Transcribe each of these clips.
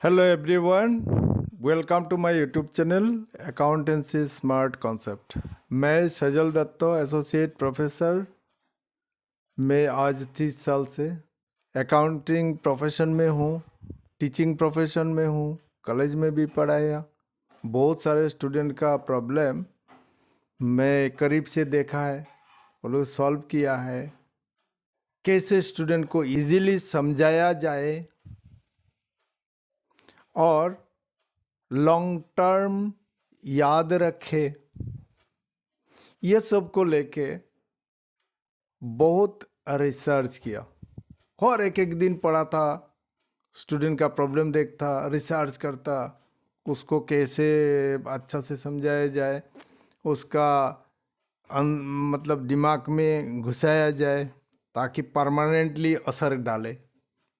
Hello everyone, welcome to my YouTube channel Accountancy Smart Concept। मैं सजल दत्तो associate professor. मैं आज 30 साल से अकाउंटिंग प्रोफेशन में हूँ, टीचिंग प्रोफेशन में हूँ, कॉलेज में भी पढ़ाया। बहुत सारे स्टूडेंट का प्रॉब्लम मैं करीब से देखा है, वो लोग सॉल्व किया है। कैसे स्टूडेंट को इजीली समझाया जाए और लॉन्ग टर्म याद रखे, ये सब को लेके बहुत रिसर्च किया और एक एक दिन पढ़ा था। स्टूडेंट का प्रॉब्लम देखता, रिसर्च करता, उसको कैसे अच्छा से समझाया जाए, उसका मतलब दिमाग में घुसाया जाए ताकि परमानेंटली असर डाले,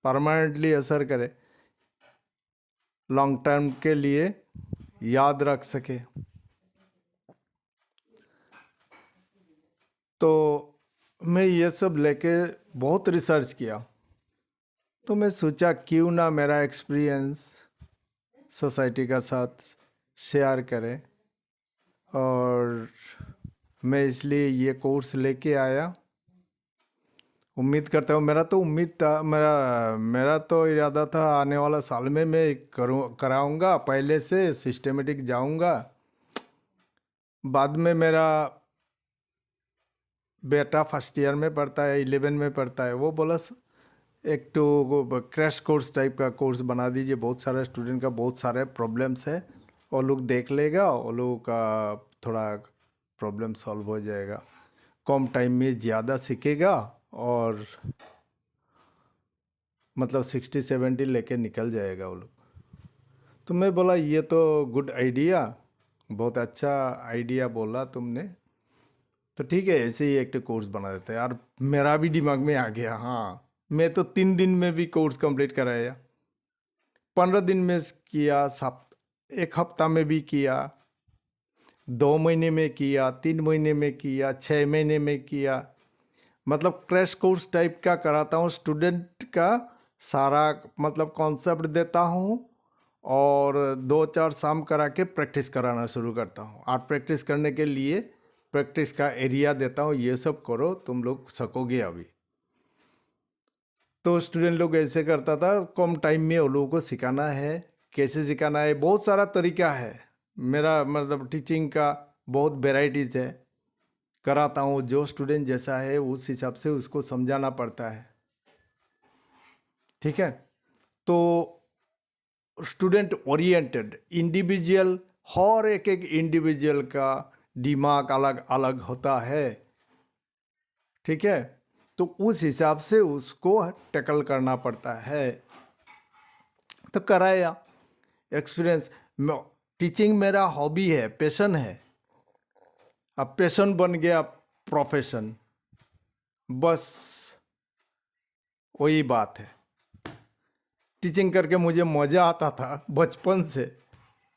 परमानेंटली असर करे, लॉन्ग टर्म के लिए याद रख सके। तो मैं ये सब लेके बहुत रिसर्च किया, तो मैं सोचा क्यों ना मेरा एक्सपीरियंस सोसाइटी का साथ शेयर करें, और मैं इसलिए ये कोर्स लेके आया। उम्मीद करता हूँ, मेरा तो उम्मीद था, मेरा मेरा तो इरादा था आने वाला साल में मैं कराऊंगा, पहले से सिस्टमेटिक जाऊंगा। बाद में मेरा बेटा फर्स्ट ईयर में पढ़ता है, 11 में पढ़ता है, वो बोला एक तो क्रैश कोर्स टाइप का कोर्स बना दीजिए, बहुत सारे स्टूडेंट का बहुत सारे प्रॉब्लम्स है, वो लोग देख लेगा, वो लोगों का थोड़ा प्रॉब्लम सॉल्व हो जाएगा, कम टाइम में ज़्यादा सीखेगा और मतलब 60-70 लेके निकल जाएगा वो लोग। तो मैं बोला ये तो गुड आइडिया, बहुत अच्छा आइडिया बोला तुमने, तो ठीक है ऐसे ही एक कोर्स बना देते हैं यार। मेरा भी दिमाग में आ गया, हाँ मैं तो 3 दिन में भी कोर्स कंप्लीट कराया, 15 दिन में किया, एक हफ्ता में भी किया, 2 महीने में किया, 3 महीने में किया, 6 महीने में किया। मतलब क्रैश कोर्स टाइप का कराता हूँ, स्टूडेंट का सारा मतलब कॉन्सेप्ट देता हूँ और 2-4 शाम करा के प्रैक्टिस कराना शुरू करता हूँ, और प्रैक्टिस करने के लिए प्रैक्टिस का एरिया देता हूँ, ये सब करो तुम लोग सकोगे अभी। तो स्टूडेंट लोग ऐसे करता था, कम टाइम में उन लोगों को सिखाना है, कैसे सिखाना है, बहुत सारा तरीका है। मेरा मतलब टीचिंग का बहुत वेराइटीज़ है, कराता हूँ, जो स्टूडेंट जैसा है उस हिसाब से उसको समझाना पड़ता है, ठीक है। तो स्टूडेंट ओरिएंटेड, इंडिविजुअल, हर एक एक इंडिविजुअल का दिमाग अलग अलग होता है, ठीक है। तो उस हिसाब से उसको टैकल करना पड़ता है। तो कराया एक्सपीरियंस, टीचिंग मेरा हॉबी है, पैशन है, अब पैशन बन गया प्रोफेशन, बस वही बात है। टीचिंग करके मुझे मज़ा आता था बचपन से,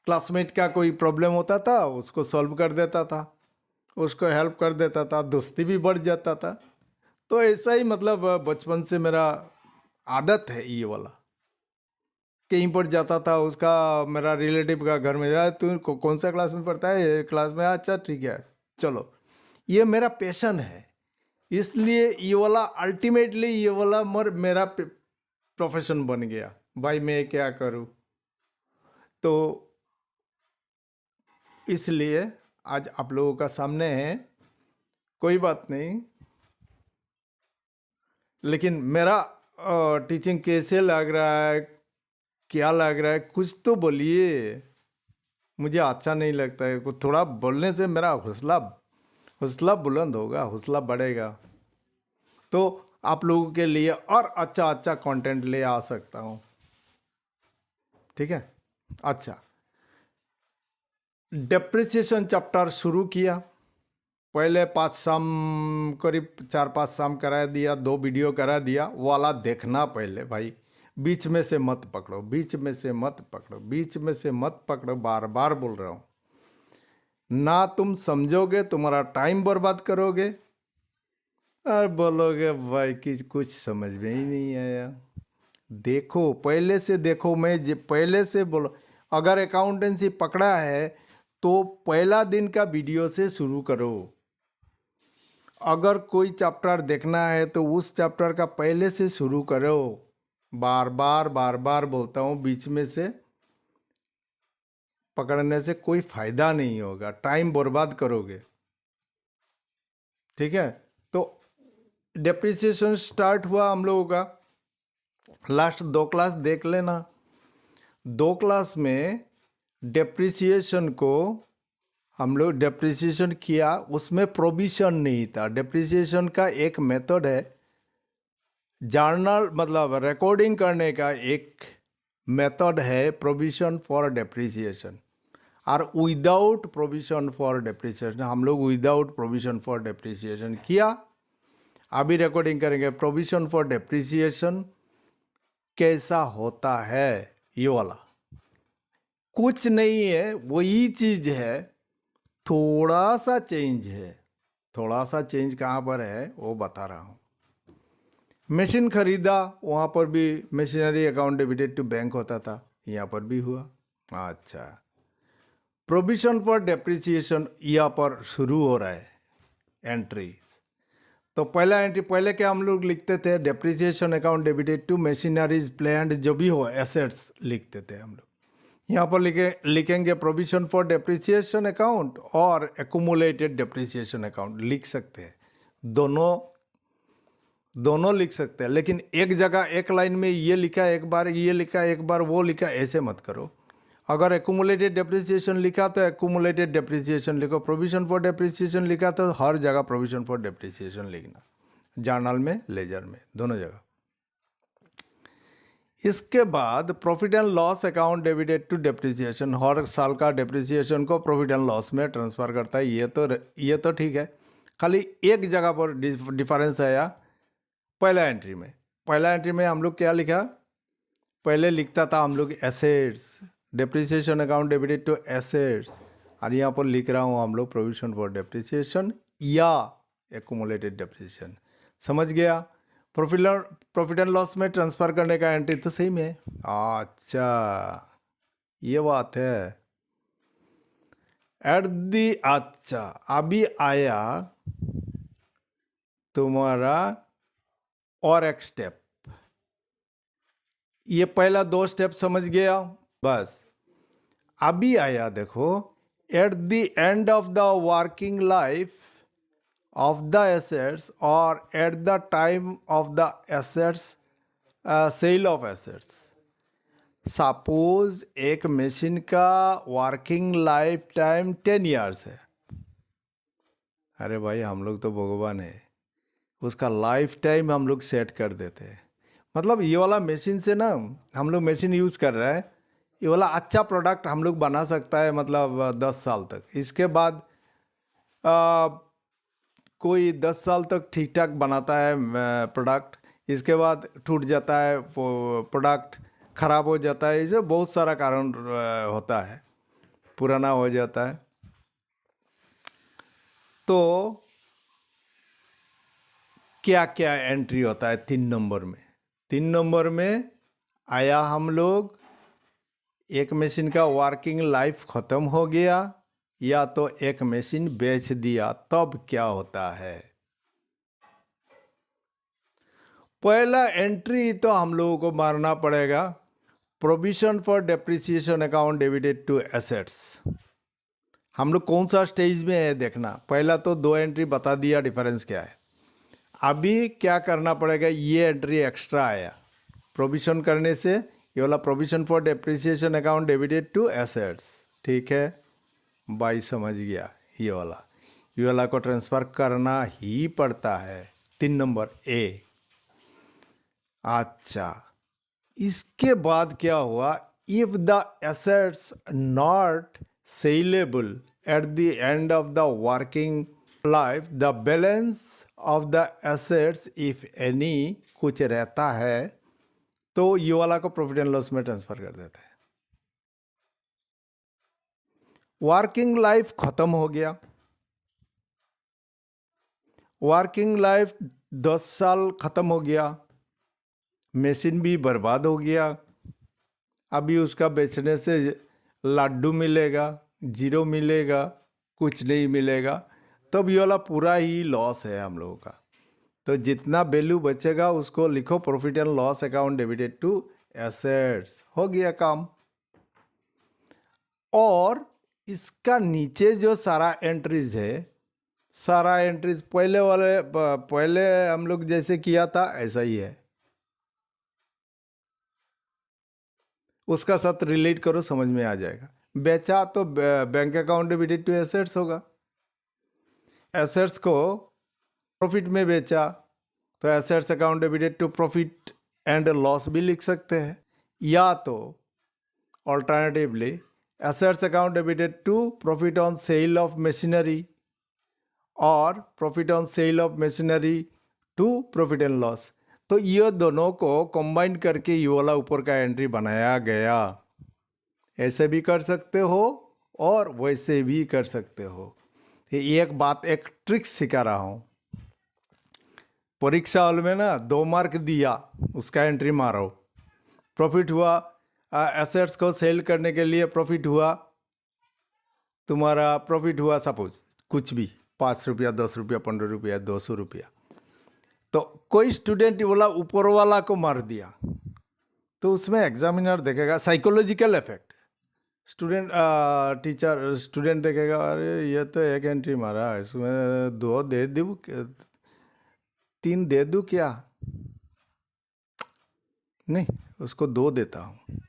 क्लासमेट का कोई प्रॉब्लम होता था उसको सॉल्व कर देता था, उसको हेल्प कर देता था, दोस्ती भी बढ़ जाता था। तो ऐसा ही मतलब बचपन से मेरा आदत है ये वाला। कहीं पर जाता था, उसका मेरा रिलेटिव का घर में जाए, तू कौन सा क्लास में पढ़ता है, ये क्लास में, अच्छा ठीक है चलो, ये मेरा पैशन है। इसलिए ये वाला अल्टीमेटली ये वाला मेरा प्रोफेशन बन गया। भाई मैं क्या करूं, तो इसलिए आज आप लोगों का सामने है। कोई बात नहीं, लेकिन मेरा टीचिंग कैसे लग रहा है, क्या लग रहा है, कुछ तो बोलिए। मुझे अच्छा नहीं लगता है, कुछ थोड़ा बोलने से मेरा हौसला हौसला बुलंद होगा, हौसला बढ़ेगा, तो आप लोगों के लिए और अच्छा अच्छा कंटेंट ले आ सकता हूँ, ठीक है। अच्छा, डेप्रिसिएशन चैप्टर शुरू किया, पहले 5 शाम, करीब 4-5 शाम करा दिया, 2 वीडियो करा दिया, वाला देखना पहले भाई, बीच में से मत पकड़ो, बीच में से मत पकड़ो, बीच में से मत पकड़ो, बार बार बोल रहा हूँ। ना तुम समझोगे, तुम्हारा टाइम बर्बाद करोगे और बोलोगे भाई कि कुछ समझ में ही नहीं आया, देखो, पहले से देखो, पहले से बोलो। अगर अकाउंटेंसी पकड़ा है तो पहला दिन का वीडियो से शुरू करो। अगर कोई चैप्टर देखना है तो उस चैप्टर का पहले से शुरू करो। बार बार बोलता हूँ, बीच में से पकड़ने से कोई फायदा नहीं होगा, टाइम बर्बाद करोगे। ठीक है, तो डेप्रिसिएशन स्टार्ट हुआ हम लोगों का। लास्ट 2 क्लास देख लेना। 2 क्लास में डेप्रिसिएशन को हम लोग डेप्रिसिएशन किया, उसमें प्रोविजन नहीं था। डेप्रिसिएशन का एक मेथड है, जर्नल मतलब रिकॉर्डिंग करने का एक मेथड है प्रोविजन फॉर डेप्रिसिएशन, और विदाउट प्रोविजन फॉर डेप्रिसिएशन। हम लोग विदाउट प्रोविजन फॉर डेप्रिसिएशन किया। अभी रिकॉर्डिंग करेंगे प्रोविजन फॉर डेप्रिसिएशन कैसा होता है। ये वाला कुछ नहीं है, वही चीज है, थोड़ा सा चेंज है। थोड़ा सा चेंज कहाँ पर है वो बता रहा हूँ। मशीन खरीदा, वहाँ पर भी machinery account debited to bank होता था, यहाँ पर भी हुआ। अच्छा, प्रोविजन फॉर डेप्रिसिएशन यहाँ पर शुरू हो रहा है एंट्री। तो पहला एंट्री, पहले क्या हम लोग लिखते थे, depreciation account debited to machineries plant, जो भी हो एसेट्स लिखते थे हम लोग। यहाँ पर लिखेंगे प्रोविजन फॉर डेप्रिसिएशन अकाउंट और एक्यूमुलेटेड डेप्रिसिएशन अकाउंट लिख सकते हैं। दोनों लिख सकते हैं, लेकिन एक जगह एक लाइन में ये लिखा, एक बार ये लिखा, एक बार वो लिखा, ऐसे मत करो। अगर एक्यूमुलेटेड डेप्रिसिएशन लिखा तो एक्यूमुलेटेड डेप्रिसिएशन लिखो, प्रोविजन फॉर डेप्रिसिएशन लिखा तो हर जगह प्रोविजन फॉर डेप्रिसिएशन लिखना, जर्नल में, लेजर में, दोनों जगह। इसके बाद profit and loss account debited to depreciation, हर साल का डेप्रिसिएशन को प्रॉफिट एंड लॉस में ट्रांसफर करता है। ये तो ठीक है, खाली एक जगह पर डिफरेंस आया। पहला एंट्री में हम लोग क्या लिखा, पहले लिखता था हम लोग assets, depreciation account debited to assets, और यहाँ पर लिख रहा हूँ हम लोग प्रोविजन फॉर डेप्रिसिएशन या एक्यूमुलेटेड डेप्रिसिएशन। समझ गया? प्रॉफिट एंड लॉस में ट्रांसफर करने का एंट्री तो सेम है। अच्छा, ये बात है। अच्छा, अभी आया तुम्हारा और एक स्टेप। ये पहला 2 स्टेप समझ गया, बस। अभी आया देखो, at the end of the working life of the assets or at the time of the assets sale of assets। Suppose एक मशीन का वर्किंग लाइफ टाइम 10 years है। अरे भाई, हम लोग तो भगवान है, उसका लाइफ टाइम हम लोग सेट कर देते हैं। मतलब ये वाला मशीन से ना, हम लोग मशीन यूज़ कर रहे हैं, ये वाला अच्छा प्रोडक्ट हम लोग बना सकता है, मतलब 10 साल तक। इसके बाद कोई 10 साल तक ठीक ठाक बनाता है प्रोडक्ट, इसके बाद टूट जाता है प्रोडक्ट, ख़राब हो जाता है, इसे बहुत सारा कारण होता है, पुराना हो जाता है। तो क्या क्या एंट्री होता है 3 नंबर में? 3 नंबर में आया हम लोग, एक मशीन का वर्किंग लाइफ ख़त्म हो गया या तो एक मशीन बेच दिया, तब क्या होता है? पहला एंट्री तो हम लोगों को मारना पड़ेगा, provision for depreciation account debited to assets. हम लोग कौन सा स्टेज में है देखना। पहला तो 2 एंट्री बता दिया, डिफरेंस क्या है। अभी क्या करना पड़ेगा, ये एंट्री एक्स्ट्रा आया प्रोविजन करने से, ये वाला provision for depreciation account debited to assets. ठीक है भाई, समझ गया? ये वाला को ट्रांसफ़र करना ही पड़ता है। 3 नंबर ए। अच्छा, इसके बाद क्या हुआ, if the assets not saleable at the end of the working life, the balance of the assets if any कुछ रहता है, तो ये वाला को प्रॉफिट एंड लॉस में ट्रांसफ़र कर देता है। वर्किंग लाइफ खत्म हो गया, वर्किंग लाइफ 10 साल खत्म हो गया, मशीन भी बर्बाद हो गया। अभी उसका बेचने से लड्डू मिलेगा, जीरो मिलेगा, कुछ नहीं मिलेगा। तब ये वाला पूरा ही लॉस है हम लोगों का। तो जितना वैल्यू बचेगा उसको लिखो profit and loss account debited to assets, हो गया काम। और इसका नीचे जो सारा एंट्रीज है, सारा एंट्रीज पहले हम लोग जैसे किया था ऐसा ही है। उसका साथ रिलेट करो, समझ में आ जाएगा। बेचा तो bank account debited to assets होगा। एसेट्स को प्रॉफिट में बेचा तो assets account debited to profit and loss भी लिख सकते हैं, या तो alternatively assets account debited to profit on sale of machinery और profit on sale of machinery to profit and loss. तो ये दोनों को कंबाइन करके ये वाला ऊपर का एंट्री बनाया गया। ऐसे भी कर सकते हो और वैसे भी कर सकते हो। ये एक बात, एक ट्रिक सिखा रहा हूँ। परीक्षा हॉल में ना 2 मार्क दिया, उसका एंट्री मारो। प्रॉफिट हुआ, एसेट्स को सेल करने के लिए प्रॉफिट हुआ, तुम्हारा प्रॉफिट हुआ सपोज कुछ भी 5 रुपया, 10 रुपया, 15 रुपया, 200 रुपया। तो कोई स्टूडेंट बोला ऊपर वाला को मार दिया, तो उसमें एग्जामिनर देखेगा साइकोलॉजिकल इफेक्ट। स्टूडेंट देखेगा, अरे ये तो एक एंट्री मारा, इसमें 2 दे दूँ, 3 दे दूँ क्या? नहीं, उसको 2 देता हूँ।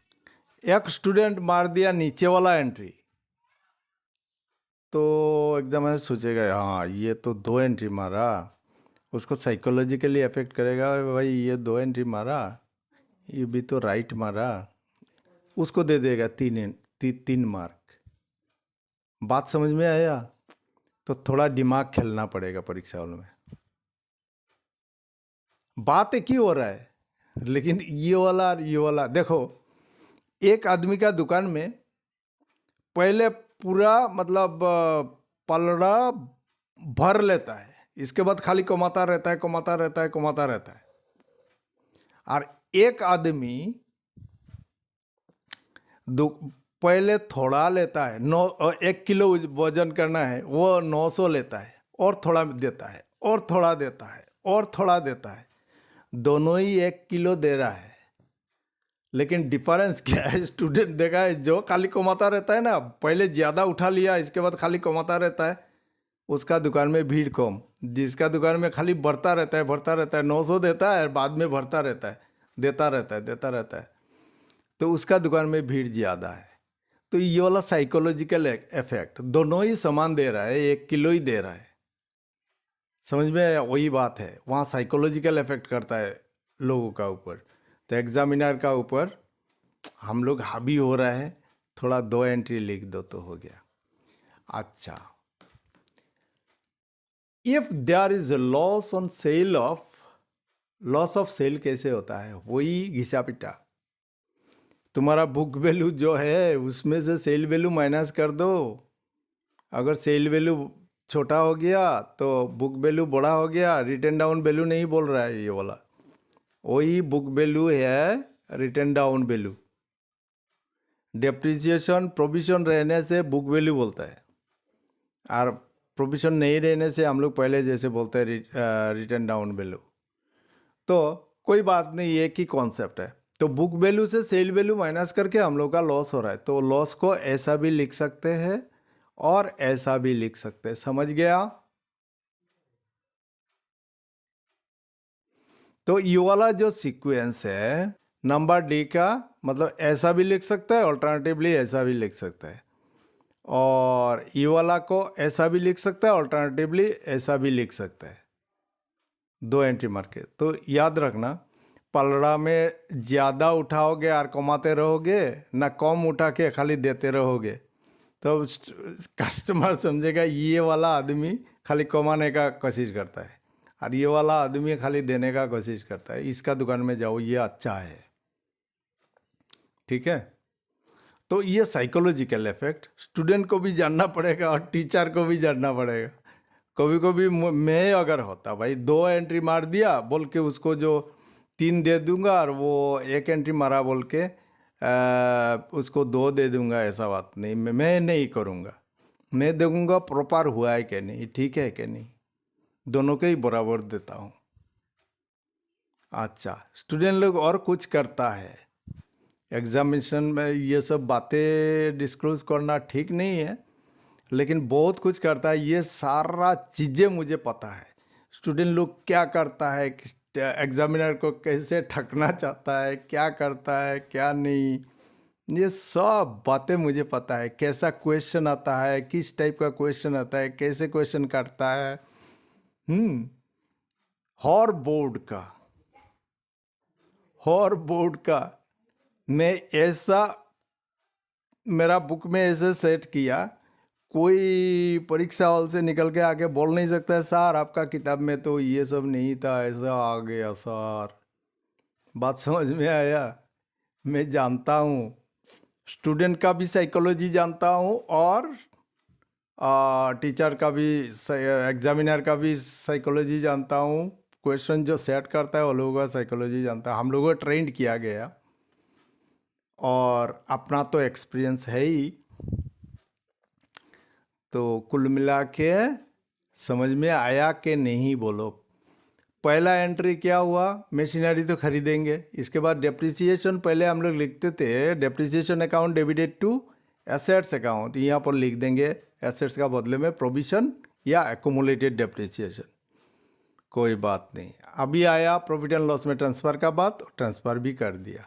एक स्टूडेंट मार दिया नीचे वाला एंट्री, तो एग्जामिनर सोचेगा हाँ ये तो 2 एंट्री मारा, उसको साइकोलॉजिकली अफेक्ट करेगा। भाई ये 2 एंट्री मारा, ये भी तो राइट मारा, उसको दे देगा 3 मार्क। बात समझ में आया? तो थोड़ा दिमाग खेलना पड़ेगा परीक्षा हॉल में। बात एक ही हो रहा है, लेकिन ये वाला और ये वाला देखो। एक आदमी का दुकान में पहले पूरा मतलब पलड़ा भर लेता है, इसके बाद खाली कमाता रहता है, कमाता रहता है, कमाता रहता है। और एक आदमी पहले थोड़ा लेता है, 1 किलो वजन करना है, वो 900 लेता है, और थोड़ा देता है, और थोड़ा देता है, और थोड़ा देता है। दोनों ही 1 किलो दे रहा है, लेकिन डिफरेंस क्या है? स्टूडेंट देखा है जो खाली कमाता रहता है ना, पहले ज़्यादा उठा लिया, इसके बाद खाली कमाता रहता है, उसका दुकान में भीड़ कम। जिसका दुकान में खाली बढ़ता रहता है, बढ़ता रहता है, 900 देता है, बाद में भरता रहता है, देता रहता है, देता रहता है, तो उसका दुकान में भीड़ ज़्यादा है। तो ये वाला साइकोलॉजिकल इफेक्ट दोनों ही समान दे रहा है, 1 किलो ही दे रहा है। समझ में? वही बात है, वहाँ साइकोलॉजिकल इफेक्ट करता है लोगों का ऊपर। तो एग्जामिनर का ऊपर हम लोग हावी हो रहा है, थोड़ा 2 एंट्री लिख दो तो हो गया। अच्छा, if there is loss on sale of, loss of sale कैसे होता है? वही घिसा पिटा। तुम्हारा बुक वैल्यू जो है उसमें से सेल वैल्यू माइनस कर दो। अगर सेल वैल्यू छोटा हो गया तो बुक वैल्यू बड़ा हो गया। रिटर्न डाउन वैल्यू नहीं बोल रहा है ये वाला, वही बुक वैल्यू है return down value. Depreciation provision रहने से बुक वैल्यू बोलता है, और प्रोविजन नहीं रहने से हम लोग पहले जैसे बोलते हैं रिटर्न डाउन वैल्यू। तो कोई बात नहीं, एक ही कॉन्सेप्ट है। तो बुक वैल्यू से सेल वैल्यू माइनस करके हम लोग का लॉस हो रहा है, तो लॉस को ऐसा भी लिख सकते हैं और ऐसा भी लिख सकते हैं। समझ गया? तो ये वाला जो सीक्वेंस है नंबर डी का, मतलब ऐसा भी लिख सकता है, ऑल्टरनेटिवली ऐसा भी लिख सकता है, और ये वाला को ऐसा भी लिख सकता है, ऑल्टरनेटिवली ऐसा भी लिख सकता है। 2 एंट्री मार के। तो याद रखना, पलड़ा में ज़्यादा उठाओगे और कमाते रहोगे, ना कम उठा के खाली देते रहोगे, तो कस्टमर समझेगा ये वाला आदमी खाली कमाने का कोशिश करता है, और ये वाला आदमी खाली देने का कोशिश करता है। इसका दुकान में जाओ, ये अच्छा है। ठीक है? तो ये साइकोलॉजिकल इफेक्ट स्टूडेंट को भी जानना पड़ेगा और टीचर को भी जानना पड़ेगा। कभी कभी मैं अगर होता भाई 2 एंट्री मार दिया बोल के उसको जो 3 दे दूंगा और वो एक एंट्री मारा बोल के उसको 2 दे दूंगा, ऐसा बात नहीं, मैं नहीं करूँगा। मैं देखूंगा प्रॉपर हुआ है कि नहीं, ठीक है कि नहीं, दोनों के ही बराबर देता हूँ। अच्छा, स्टूडेंट लोग और कुछ करता है एग्जामिनेशन में, ये सब बातें डिस्क्लोज करना ठीक नहीं है, लेकिन बहुत कुछ करता है। ये सारा चीज़ें मुझे पता है, स्टूडेंट लोग क्या करता है, एग्जामिनर को कैसे ठगना चाहता है, क्या करता है क्या नहीं, ये सब बातें मुझे पता है। कैसा क्वेश्चन आता है, किस टाइप का क्वेश्चन आता है, कैसे क्वेश्चन करता है। हर बोर्ड का मैं ऐसा, मेरा बुक में ऐसे सेट किया, कोई परीक्षा हॉल से निकल के आके बोल नहीं सकता है सर आपका किताब में तो ये सब नहीं था, ऐसा आ गया सर। बात समझ में आया? मैं जानता हूँ, स्टूडेंट का भी साइकोलॉजी जानता हूँ और टीचर का भी, एग्जामिनर का भी साइकोलॉजी जानता हूँ। क्वेश्चन जो सेट करता है वो लोगों का साइकोलॉजी जानता है। हम लोगों को ट्रेंड किया गया और अपना तो एक्सपीरियंस है ही। तो कुल मिला के समझ में आया कि नहीं बोलो। पहला एंट्री क्या हुआ, मशीनरी तो खरीदेंगे, इसके बाद डेप्रिसिएशन। पहले हम लोग लिखते थे depreciation account debited to assets account, यहाँ पर लिख देंगे एसेट्स का बदले में प्रोविजन या एक्यूमुलेटेड डेप्रिसिएशन, कोई बात नहीं। अभी आया प्रॉफिट एंड लॉस में ट्रांसफ़र का बात, ट्रांसफ़र भी कर दिया।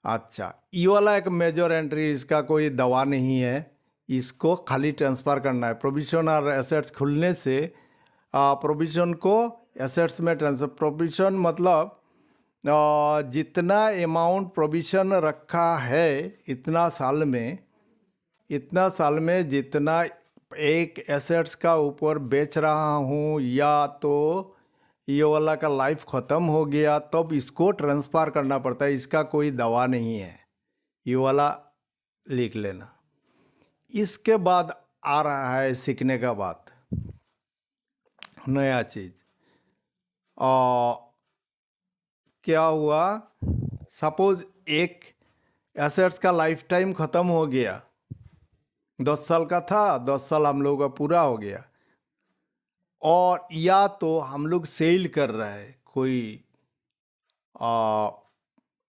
अच्छा, ये वाला एक मेजर एंट्री, इसका कोई दवा नहीं है, इसको खाली ट्रांसफ़र करना है। प्रोविजन और एसेट्स खुलने से प्रोविजन को एसेट्स में ट्रांसफर, प्रोविजन मतलब जितना अमाउंट प्रोविजन रखा है इतना साल में जितना एक एसेट्स का ऊपर बेच रहा हूँ, या तो ये वाला का लाइफ ख़त्म हो गया तब इसको ट्रांसफ़र करना पड़ता है। इसका कोई दवा नहीं है, ये वाला लिख लेना। इसके बाद आ रहा है सीखने का बात, नया चीज़। क्या हुआ, सपोज एक एसेट्स का लाइफ टाइम ख़त्म हो गया, 10 साल का था, 10 साल हम लोगों का पूरा हो गया, और या तो हम लोग सेल कर रहे हैं कोई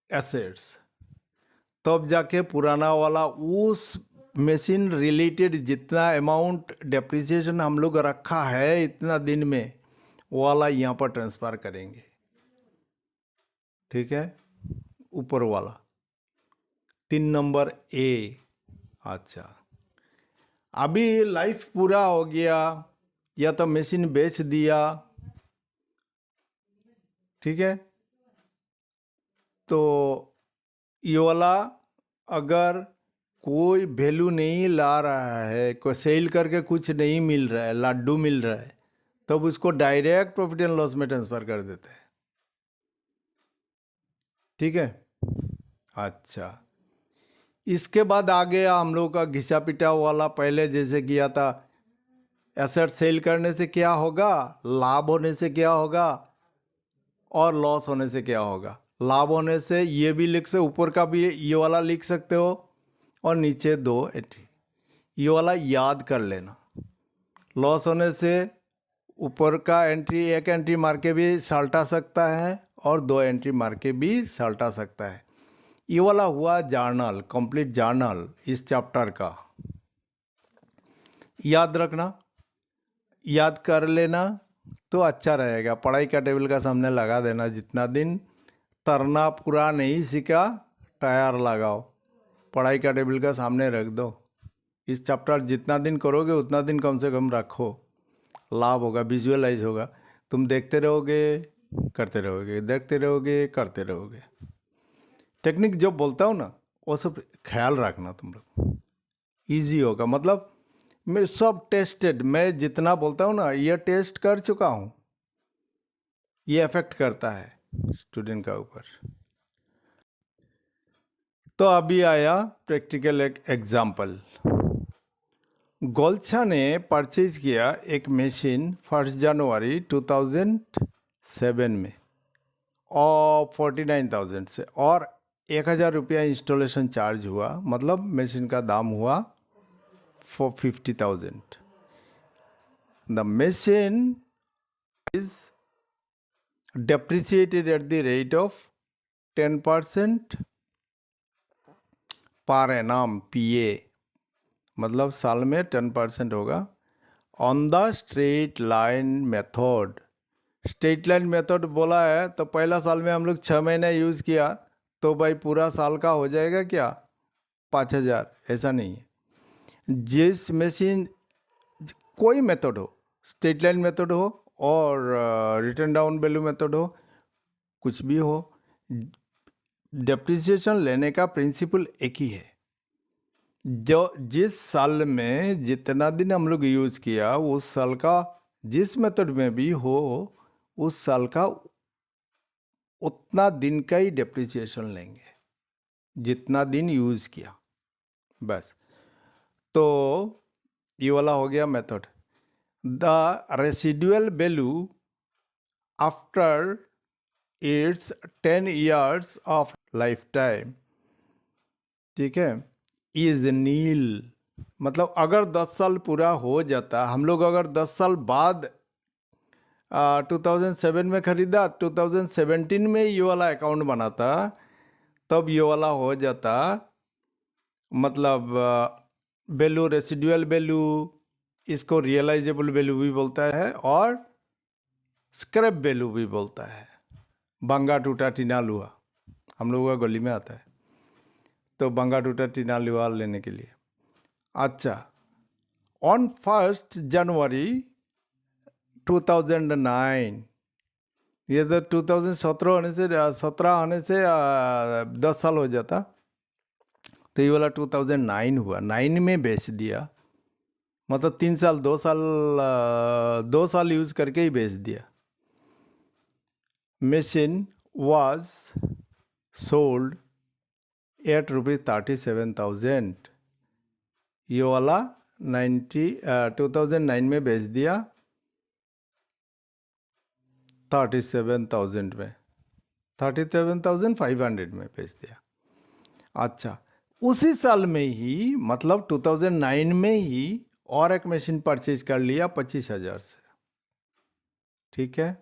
एसेट्स, तब जाके पुराना वाला उस मशीन रिलेटेड जितना अमाउंट डेप्रिसिएशन हम लोग रखा है इतना दिन में, वो वाला यहाँ पर ट्रांसफ़र करेंगे। ठीक है, ऊपर वाला 3 नंबर ए। अच्छा, अभी लाइफ पूरा हो गया या तो मशीन बेच दिया, ठीक है, तो ये वाला अगर कोई वैल्यू नहीं ला रहा है, कोई सेल करके कुछ नहीं मिल रहा है, लड्डू मिल रहा है, तब उसको डायरेक्ट प्रॉफिट एंड लॉस में ट्रांसफ़र कर देते हैं। ठीक है, अच्छा, इसके बाद आ गया हम लोग का घिसा पिटा वाला। पहले जैसे किया था, एसेट सेल करने से क्या होगा, लाभ होने से क्या होगा और लॉस होने से क्या होगा। लाभ होने से ये भी लिख सकते, ऊपर का भी ये वाला लिख सकते हो, और नीचे 2 एंट्री, ये वाला याद कर लेना। लॉस होने से ऊपर का एंट्री, एक एंट्री मार के भी साल्टा सकता है और 2 एंट्री मार के भी साल्टा सकता है। ये वाला हुआ जर्नल, कंप्लीट जर्नल इस चैप्टर का। याद रखना, याद कर लेना तो अच्छा रहेगा। पढ़ाई का टेबल का सामने लगा देना। जितना दिन तरना पूरा नहीं सीखा, टायर लगाओ, पढ़ाई का टेबल का सामने रख दो। इस चैप्टर जितना दिन करोगे उतना दिन कम से कम रखो, लाभ होगा, विजुअलाइज होगा। तुम देखते रहोगे, करते रहोगे, देखते रहोगे, करते रहोगे। टेक्निक जो बोलता हूँ ना, वो सब ख्याल रखना तुम लोग, ईजी होगा। मतलब मैं सब टेस्टेड, मैं जितना बोलता हूँ ना ये टेस्ट कर चुका हूँ, ये अफेक्ट करता है स्टूडेंट का ऊपर। तो अभी आया प्रैक्टिकल एक एग्जाम्पल। गोल्छा ने परचेज किया एक मशीन 1 जनवरी 2007 में, और 49,000 से, और 1,000 रुपया इंस्टॉलेशन चार्ज हुआ, मतलब मशीन का दाम हुआ 50,000. The machine is depreciated at the rate of 10% per annum PA, मतलब साल में 10% होगा. On the straight line method. Straight line method बोला है तो पहला साल में हम लोग 6 महीने यूज़ किया तो भाई पूरा साल का हो जाएगा क्या 5,000? ऐसा नहीं है. जिस मशीन, कोई मेथड हो, स्ट्रेट लाइन मेथड हो और रिटर्न डाउन वैल्यू मेथड हो, कुछ भी हो, डेप्रिसिएशन लेने का प्रिंसिपल एक ही है. जो जिस साल में जितना दिन हम लोग यूज़ किया उस साल का, जिस मेथड में भी हो उस साल का उतना दिन का ही डेप्रिसिएशन लेंगे जितना दिन यूज़ किया, बस. तो ये वाला हो गया method. The residual value after it's 10 years of life time, ठीक है, इज नील. मतलब अगर 10 साल पूरा हो जाता, हम लोग अगर 10 साल बाद 2007 में ख़रीदा, 2017 में ये वाला अकाउंट बनाता, तब ये वाला हो जाता. मतलब वैल्यू, रेसिडुअल वैल्यू, इसको रियलाइजेबल वैल्यू भी बोलता है और स्क्रैप वैल्यू भी बोलता है. बंगा टूटा टीना लुआ हम लोगों का गली में आता है, तो बंगा टूटा टीना लुआ लेने के लिए. अच्छा, ऑन 1 जनवरी 2009, ये तो 2017 होने से 17 होने से 10 साल हो जाता, तो ये वाला 2009 हुआ, 9 में बेच दिया. मतलब 3 साल 2 साल यूज़ करके ही बेच दिया. Machine was sold at ₹37,000. ये वाला 2009 में बेच दिया 37,000 में, 37,500 में बेच दिया. अच्छा, उसी साल में ही, मतलब 2009 में ही और एक मशीन परचेज कर लिया 25,000 से, ठीक है.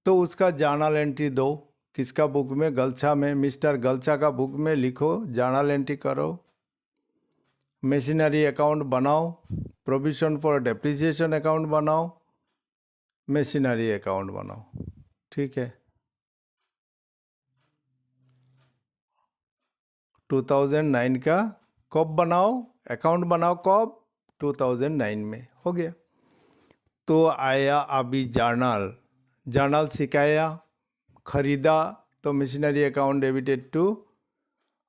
तो उसका जर्नल एंट्री दो, किसका बुक में, गलछा में, मिस्टर गलछा का बुक में लिखो, जर्नल एंट्री करो, मशीनरी अकाउंट बनाओ, प्रोविजन फॉर डेप्रिसिएशन अकाउंट बनाओ, मशीनरी अकाउंट बनाओ, ठीक है. 2009 का कब बनाओ, अकाउंट बनाओ कब, 2009 में, हो गया. तो आया अभी जर्नल सिखाया, खरीदा, तो machinery account debited to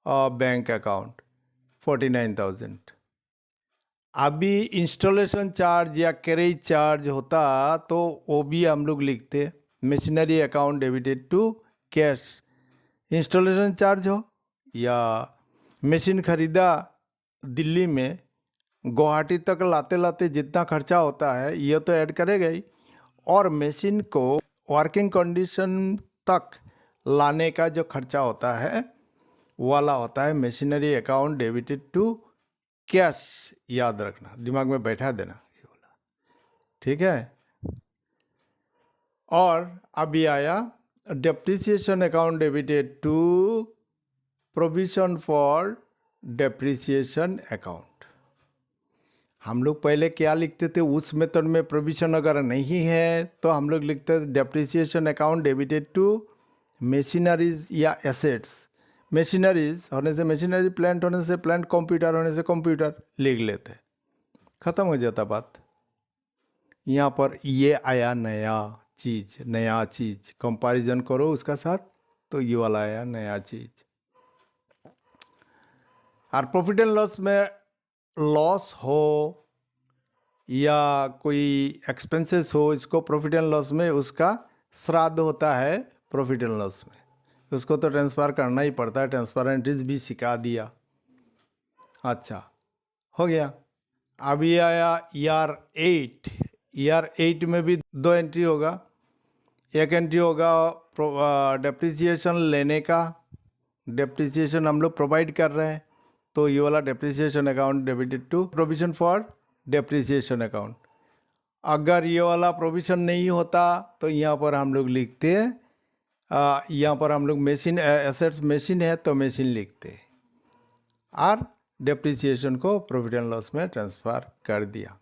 bank account 49,000. अभी इंस्टॉलेशन चार्ज या कैरेज चार्ज होता तो वो भी हम लोग लिखते, machinery account debited to cash. Installation charge हो या मशीन खरीदा दिल्ली में, गुवाहाटी तक लाते लाते जितना खर्चा होता है ये तो ऐड करेगा ही, और मशीन को वर्किंग कंडीशन तक लाने का जो खर्चा होता है वाला होता है machinery account debited to cash. याद रखना, दिमाग में बैठा देना ये वाला, ठीक है. और अभी आया depreciation account debited to provision for depreciation account. हम लोग पहले क्या लिखते थे, उस मेथड में प्रोविजन अगर नहीं है तो हम लोग लिखते थे depreciation account debited to machineries या एसेट्स. मशीनरीज होने से मशीनरी, प्लांट होने से प्लांट, कंप्यूटर होने से कंप्यूटर लिख लेते, ख़त्म हो जाता बात. यहाँ पर ये आया नया चीज़, कंपैरिजन करो उसका साथ, तो ये वाला आया नया चीज़. और प्रॉफिट एंड लॉस में लॉस हो या कोई एक्सपेंसेस हो, इसको प्रॉफिट एंड लॉस में उसका श्राद्ध होता है. प्रॉफिट एंड लॉस में उसको तो ट्रांसफ़र करना ही पड़ता है, ट्रांसफर एंट्रीज भी सिखा दिया. अच्छा, हो गया. अभी आया ER8. ER8 में भी 2 एंट्री होगा. एक एंट्री होगा डेप्रिसिएशन लेने का, डेप्रिसिएशन हम लोग प्रोवाइड कर रहे हैं, तो ये वाला depreciation account debited to provision for depreciation account. अगर ये वाला प्रोविजन नहीं होता तो यहाँ पर हम लोग लिखते हैं, यहाँ पर हम लोग मशीन एसेट्स मशीन है तो मशीन लिखते हैं और डेप्रिसिएशन को प्रॉफिट एंड लॉस में ट्रांसफ़र कर दिया।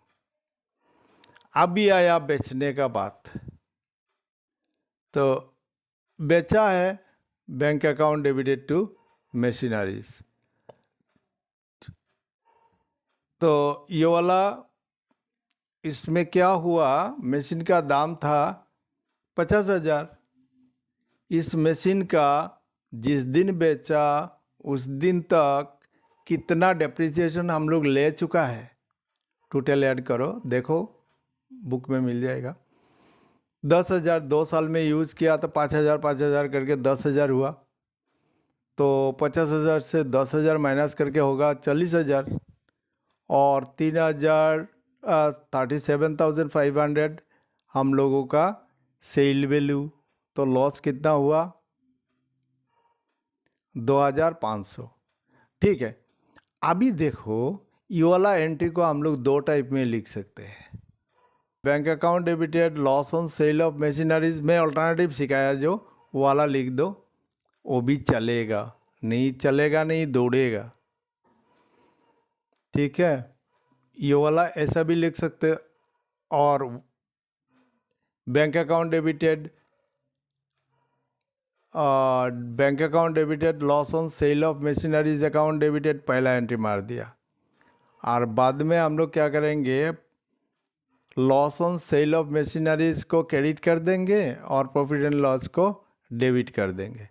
अभी आया बेचने का बात, तो बेचा है bank account debited to machineries. तो ये वाला इसमें क्या हुआ, मशीन का दाम था 50,000। इस मशीन का जिस दिन बेचा उस दिन तक कितना डेप्रिसिएशन हम लोग ले चुका है, टोटल ऐड करो, देखो बुक में मिल जाएगा। 10,000 2 साल में यूज़ किया तो 5,000 5,000 करके 10,000 हुआ, तो 50,000 से 10,000 माइनस करके होगा 40,000, और 37,500 हम लोगों का सेल वैल्यू, तो लॉस कितना हुआ 2,500। ठीक है, अभी देखो ये वाला एंट्री को हम लोग दो टाइप में लिख सकते हैं। Bank account debited loss on sale of machineries में अल्टरनेटिव सिखाया जो वो वाला लिख दो, वो भी चलेगा, नहीं चलेगा नहीं दौड़ेगा। ठीक है, ये वाला ऐसा भी लिख सकते, और bank account debited loss on sale of machineries account debited पहला एंट्री मार दिया, और बाद में हम लोग क्या करेंगे, loss on sale of machineries को क्रेडिट कर देंगे और प्रॉफिट एंड लॉस को डेबिट कर देंगे,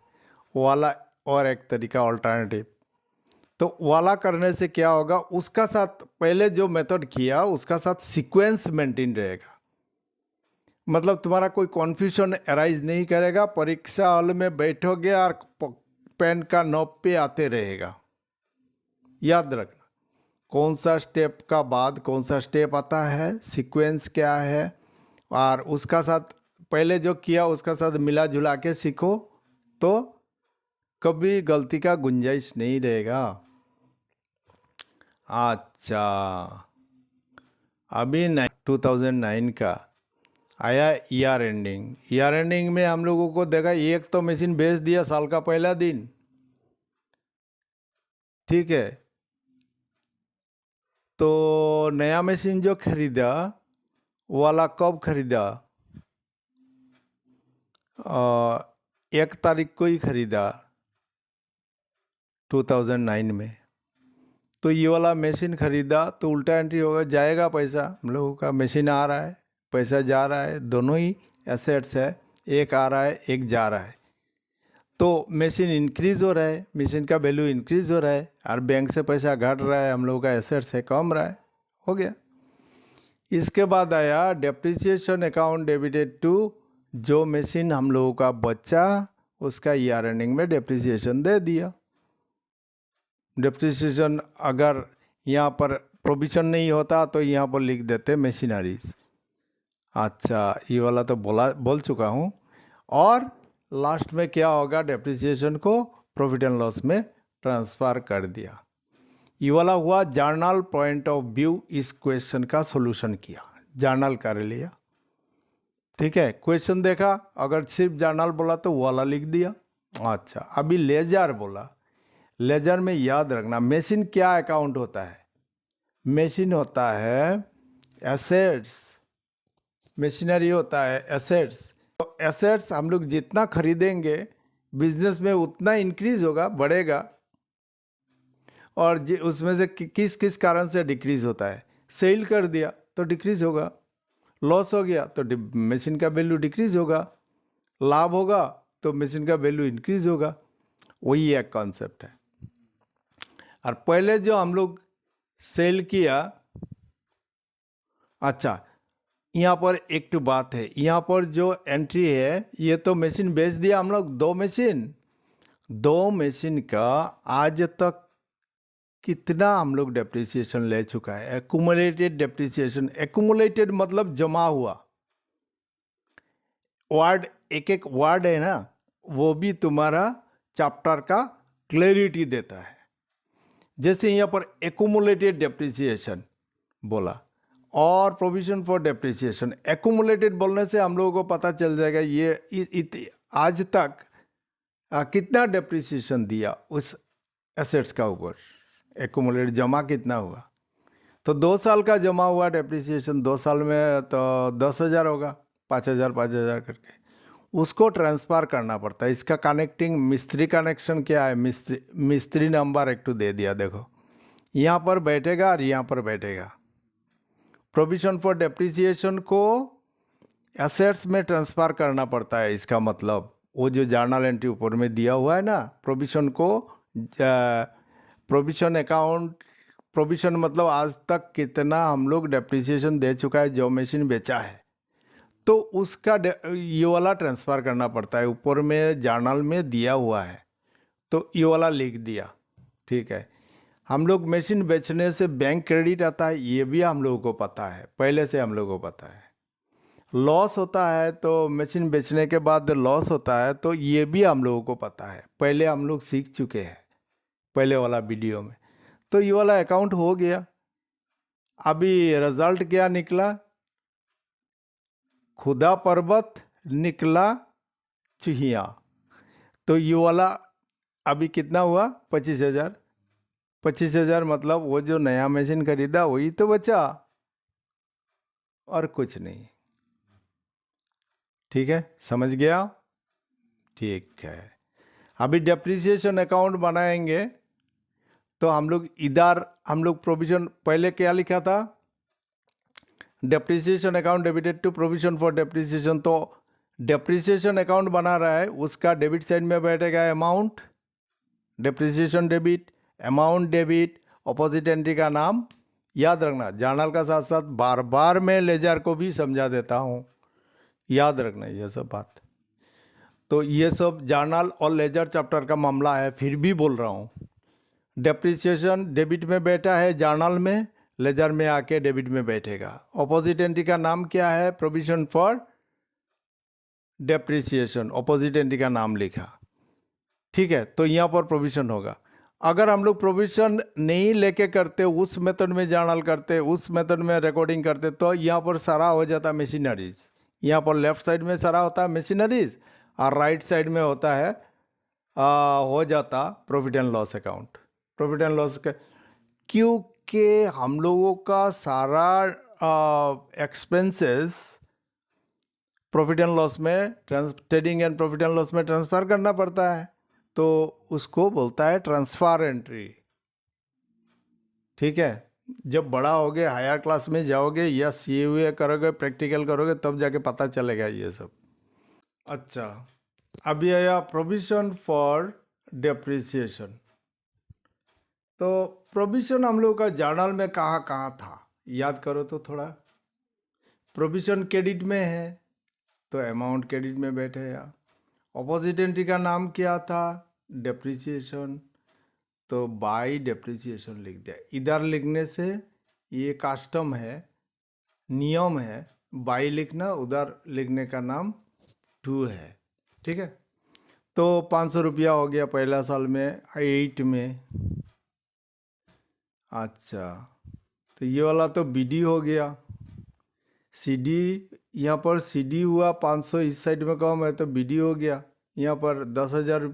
वाला और एक तरीका अल्टरनेटिव। तो वाला करने से क्या होगा, उसका साथ पहले जो मेथड किया उसका साथ सीक्वेंस मेंटेन रहेगा, मतलब तुम्हारा कोई कन्फ्यूजन अराइज नहीं करेगा। परीक्षा हॉल में बैठोगे और पेन का नोब पे आते रहेगा, याद रखना कौन सा स्टेप का बाद कौन सा स्टेप आता है, सीक्वेंस क्या है, और उसका साथ पहले जो किया उसका साथ मिला जुला के सीखो, तो कभी गलती का गुंजाइश नहीं रहेगा। अच्छा, अभी 2009 का आया ईयर एंडिंग। ईयर एंडिंग में हम लोगों को देखा एक तो मशीन बेच दिया साल का पहला दिन, ठीक है, तो नया मशीन जो खरीदा वाला कब खरीदा, 1 तारीख को ही खरीदा 2009 में। तो ये वाला मशीन खरीदा तो उल्टा एंट्री होगा, जाएगा पैसा, हम लोगों का मशीन आ रहा है पैसा जा रहा है, दोनों ही एसेट्स है, एक आ रहा है एक जा रहा है, तो मशीन इंक्रीज हो रहा है, मशीन का वैल्यू इंक्रीज हो रहा है, और बैंक से पैसा घट रहा है, हम लोगों का एसेट्स है कम रहा है, हो गया। इसके बाद आया डेप्रिसिएशन अकाउंट डेबिटेड टू, जो मशीन हम लोगों का बच्चा उसका ईयर एंडिंग में डेप्रिसिएशन दे दिया। डेप्रिसिएशन अगर यहाँ पर प्रोविजन नहीं होता तो यहाँ पर लिख देते मशीनरीज। अच्छा, ये वाला तो बोल चुका हूँ। और लास्ट में क्या होगा, डेप्रिसिएशन को प्रॉफिट एंड लॉस में ट्रांसफ़र कर दिया। ये वाला हुआ जर्नल पॉइंट ऑफ व्यू, इस क्वेश्चन का सॉल्यूशन किया, जर्नल कर लिया। ठीक है, क्वेश्चन देखा, अगर सिर्फ जर्नल बोला तो वो वाला लिख दिया। अच्छा, अभी लेजर बोला, लेजर में याद रखना मशीन क्या अकाउंट होता है, मशीन होता है एसेट्स, मशीनरी होता है एसेट्स। तो एसेट्स हम लोग जितना खरीदेंगे बिजनेस में उतना इंक्रीज होगा, बढ़ेगा, और उसमें से किस किस कारण से डिक्रीज होता है, सेल कर दिया तो डिक्रीज होगा, लॉस हो गया तो मशीन का वैल्यू डिक्रीज होगा, लाभ होगा तो मशीन का वैल्यू इंक्रीज होगा, वही एक कॉन्सेप्ट है। और पहले जो हम लोग सेल किया, अच्छा यहाँ पर एक तो बात है, यहाँ पर जो एंट्री है ये तो मशीन बेच दिया हम लोग, दो मशीन का आज तक कितना हम लोग डेप्रिसिएशन ले चुका है, एक्यूमुलेटेड डेप्रिसिएशन। एक्यूमुलेटेड मतलब जमा हुआ, वर्ड, एक एक वर्ड है ना, वो भी तुम्हारा चैप्टर का क्लैरिटी देता है। जैसे यहाँ पर एक्यूमुलेटेड डेप्रिसिएशन बोला और प्रोविजन फॉर डेप्रिसिएशन। एक्यूमुलेटेड बोलने से हम लोगों को पता चल जाएगा ये आज तक कितना डेप्रिसिएशन दिया उस एसेट्स का ऊपर। एक्यूमुलेटेड जमा कितना हुआ, तो 2 साल का जमा हुआ डेप्रिसिएशन, 2 साल में तो 10,000 होगा, 5,000 करके उसको ट्रांसफ़र करना पड़ता है। इसका कनेक्टिंग मिस्त्री कनेक्शन क्या है, मिस्त्री नंबर एक तो दे दिया, देखो यहाँ पर बैठेगा और यहाँ पर बैठेगा। प्रोविजन फॉर डेप्रिसिएशन को एसेट्स में ट्रांसफ़र करना पड़ता है। इसका मतलब वो जो जर्नल एंट्री ऊपर में दिया हुआ है ना, प्रोविजन को प्रोविजन अकाउंट, प्रोविजन मतलब आज तक कितना हम लोग डेप्रिसिएशन दे चुका है, जो मशीन बेचा है, तो उसका ये वाला ट्रांसफ़र करना पड़ता है। ऊपर में जर्नल में दिया हुआ है तो ये वाला लिख दिया, ठीक है। हम लोग मशीन बेचने से बैंक क्रेडिट आता है, ये भी हम लोगों को पता है, पहले से हम लोगों को पता है। लॉस होता है तो मशीन बेचने के बाद लॉस होता है, तो ये भी हम लोगों को पता है, पहले हम लोग सीख चुके हैं पहले वाला वीडियो में। तो ये वाला अकाउंट हो गया। अभी रिजल्ट क्या निकला, खुदा पर्वत निकला चूहिया। तो ये वाला अभी कितना हुआ, 25,000। 25,000 मतलब वो जो नया मशीन खरीदा वही तो बचा, और कुछ नहीं। ठीक है, समझ गया? ठीक है। अभी डेप्रिसिएशन अकाउंट बनाएंगे तो हम लोग इधर हम लोग प्रोविजन, पहले क्या लिखा था, depreciation account debited to provision for depreciation. तो डेप्रिसिएशन अकाउंट बना रहा है, उसका डेबिट साइड में बैठेगा amount, depreciation debit, amount debit, opposite entry का नाम याद रखना। जर्नल का साथ साथ बार बार मैं लेजर को भी समझा देता हूँ, याद रखना ये सब बात। तो ये सब जर्नल और लेजर चैप्टर का मामला है, फिर भी बोल रहा हूँ। डेप्रिसिएशन डेबिट में बैठा है जर्नल में, लेजर में आके डेबिट में बैठेगा। अपोजिट एंट्री का नाम क्या है, provision for depreciation, opposite entry का नाम लिखा, ठीक है। तो यहाँ पर प्रोविजन होगा। अगर हम लोग प्रोविजन नहीं लेके करते, उस मेथड में जर्नल करते, उस मेथड में रिकॉर्डिंग करते, तो यहाँ पर सारा हो जाता मशीनरीज। यहाँ पर लेफ्ट साइड में सारा होता है मशीनरीज और राइट साइड में होता है हो जाता profit and loss account. Profit and loss का, क्योंकि हम लोगों का सारा एक्सपेंसेस प्रॉफिट एंड लॉस में trading and profit and loss में ट्रांसफ़र करना पड़ता है, तो उसको बोलता है ट्रांसफ़र एंट्री, ठीक है। जब बड़ा होगे, हायर क्लास में जाओगे या CA करोगे, प्रैक्टिकल करोगे, तब जाके पता चलेगा ये सब। अच्छा, अभी आया प्रोविजन फॉर डेप्रिसिएशन। तो प्रोविजन हम लोग का जर्नल में कहाँ कहाँ था, याद करो तो थोड़ा। प्रोविजन क्रेडिट में है तो अमाउंट क्रेडिट में बैठेगा। अपोजिट एंट्री का नाम क्या था, डेप्रिसिएशन, तो बाई डेप्रिसिएशन लिख दिया। इधर लिखने से ये कस्टम है, नियम है, बाई लिखना, उधर लिखने का नाम टू है, ठीक है। तो 500 रुपया हो गया पहला साल में, 8 में। अच्छा, तो ये वाला तो BD हो गया। CD, यहाँ पर CD हुआ 500, इस साइड में कम है तो BD हो गया। यहाँ पर 10,000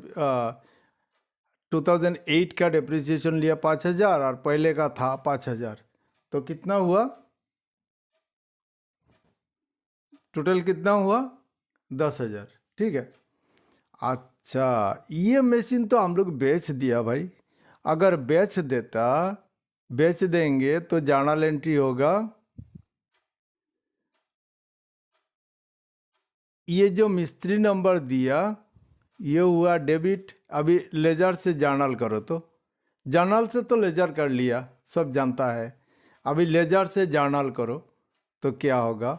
2008 का डेप्रिसिएशन लिया 5,000 और पहले का था 5,000, तो कितना हुआ, टोटल कितना हुआ, 10,000, ठीक है। अच्छा, ये मशीन तो हम लोग बेच दिया भाई। अगर बेच देंगे तो जर्नल एंट्री होगा, ये जो मिस्त्री नंबर दिया ये हुआ डेबिट। अभी लेजर से जर्नल करो, तो जर्नल से तो लेजर कर लिया, सब जानता है। अभी लेजर से जर्नल करो तो क्या होगा,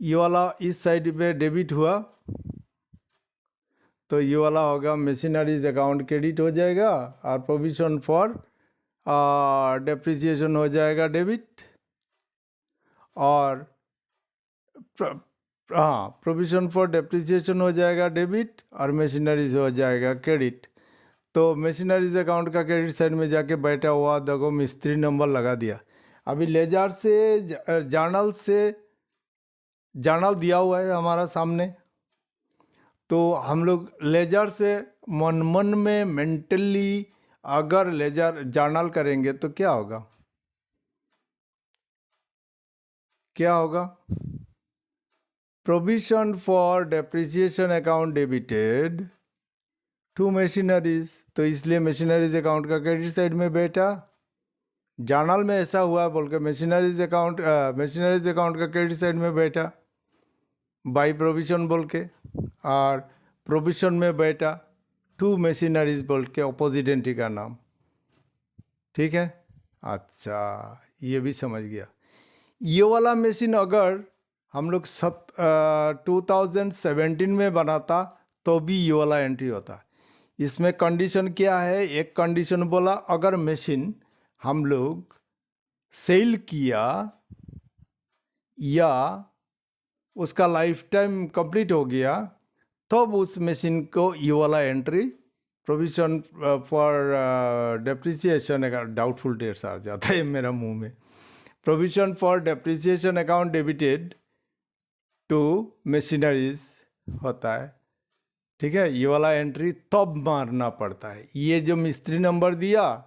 ये वाला इस साइड में डेबिट हुआ तो ये वाला होगा मशीनरीज अकाउंट क्रेडिट हो जाएगा, और प्रोविजन फॉर डेप्रिसिएशन हो जाएगा डेबिट, और हाँ, प्रोविजन फॉर डेप्रिसिएशन हो जाएगा डेबिट और मशीनरीज हो जाएगा क्रेडिट। तो मशीनरीज अकाउंट का क्रेडिट साइड में जाके बैठा हुआ देखो मिस्त्री नंबर लगा दिया। अभी लेजर से जर्नल दिया हुआ है हमारा सामने, तो हम लोग लेजर से मन मन में मेंटली अगर लेजर जर्नल करेंगे तो क्या होगा, क्या होगा? Provision for depreciation account debited to machineries, तो इसलिए मशीनरीज अकाउंट का क्रेडिट साइड में बैठा। जर्नल में ऐसा हुआ बोल के मशीनरीज अकाउंट का क्रेडिट साइड में बैठा बाई प्रोविजन बोल के, और प्रोविजन में बैठा टू मशीनरीज बोल के ऑपोजिट एंट्री का नाम। ठीक है, अच्छा ये भी समझ गया। ये वाला मशीन अगर हम लोग 2017 में बनाता तो भी ये वाला एंट्री होता। इसमें कंडीशन क्या है, एक कंडीशन बोला अगर मशीन हम लोग सेल किया या उसका लाइफ टाइम कंप्लीट हो गया तब उस मशीन को ये वाला entry provision for depreciation, doubtful debts आ जाता है मेरा मुंह में, provision for depreciation account debited to machineries होता है। ठीक है, ये वाला एंट्री तब मारना पड़ता है। ये जो मिस्त्री नंबर दिया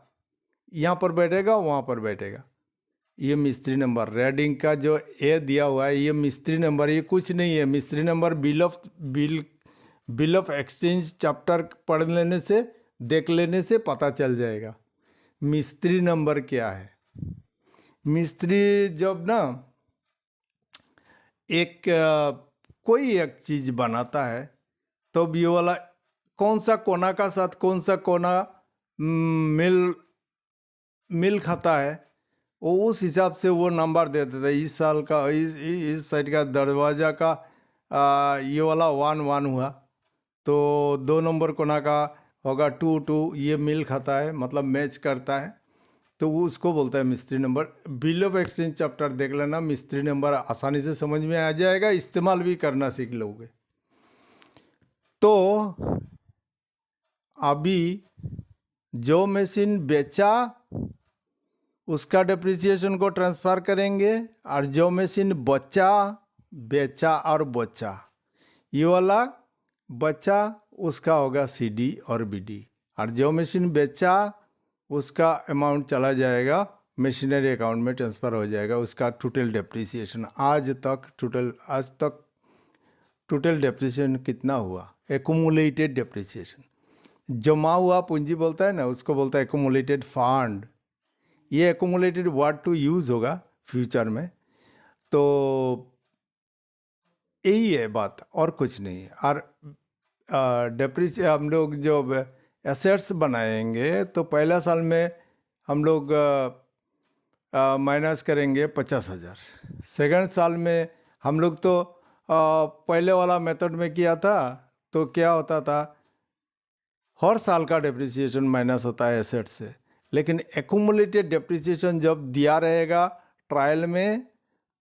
यहाँ पर बैठेगा वहाँ पर बैठेगा, ये मिस्त्री नंबर रेडिंग का जो ए दिया हुआ है ये मिस्त्री नंबर, ये कुछ नहीं है। मिस्त्री number bill of exchange chapter पढ़ लेने से, देख लेने से पता चल जाएगा मिस्त्री नंबर क्या है। मिस्त्री जब ना कोई एक चीज़ बनाता है तो ये वाला कौन सा कोना का साथ कौन सा कोना मिल खाता है वो उस हिसाब से वो नंबर दे देता है। इस साल का इस साइड का दरवाज़ा का ये वाला 1 हुआ तो 2 नंबर कोना का होगा 2 ये मिल खाता है, मतलब मैच करता है, तो वो उसको बोलता है मिस्त्री number. Bill of exchange chapter देख लेना, मिस्त्री नंबर आसानी से समझ में आ जाएगा, इस्तेमाल भी करना सीख लोगे। तो अभी जो मशीन बेचा उसका डेप्रिसिएशन को ट्रांसफ़र करेंगे, और जो मशीन बेचा और बचा ये वाला बचा उसका होगा सीडी और बीडी, और जो मशीन बेचा उसका अमाउंट चला जाएगा मशीनरी अकाउंट में ट्रांसफ़र हो जाएगा, उसका टोटल डेप्रिसिएशन। आज तक टोटल डेप्रिसिएशन कितना हुआ? एक्यूमुलेटेड डेप्रिसिएशन, जमा हुआ पूंजी बोलता है ना, उसको बोलता है एक्यूमुलेटेड फंड। ये एक्यूमुलेटेड वर्ड टू यूज़ होगा फ्यूचर में, तो यही है बात और कुछ नहीं है। और डेप्रिसिएशन हम लोग जो एसेट्स बनाएंगे तो पहला साल में हम लोग माइनस करेंगे 50,000। सेकंड साल में हम लोग तो पहले वाला मेथड में किया था तो क्या होता था, हर साल का डेप्रिसिएशन माइनस होता है एसेट से। लेकिन एक्यूमुलेटेड डेप्रिसिएशन जब दिया रहेगा ट्रायल में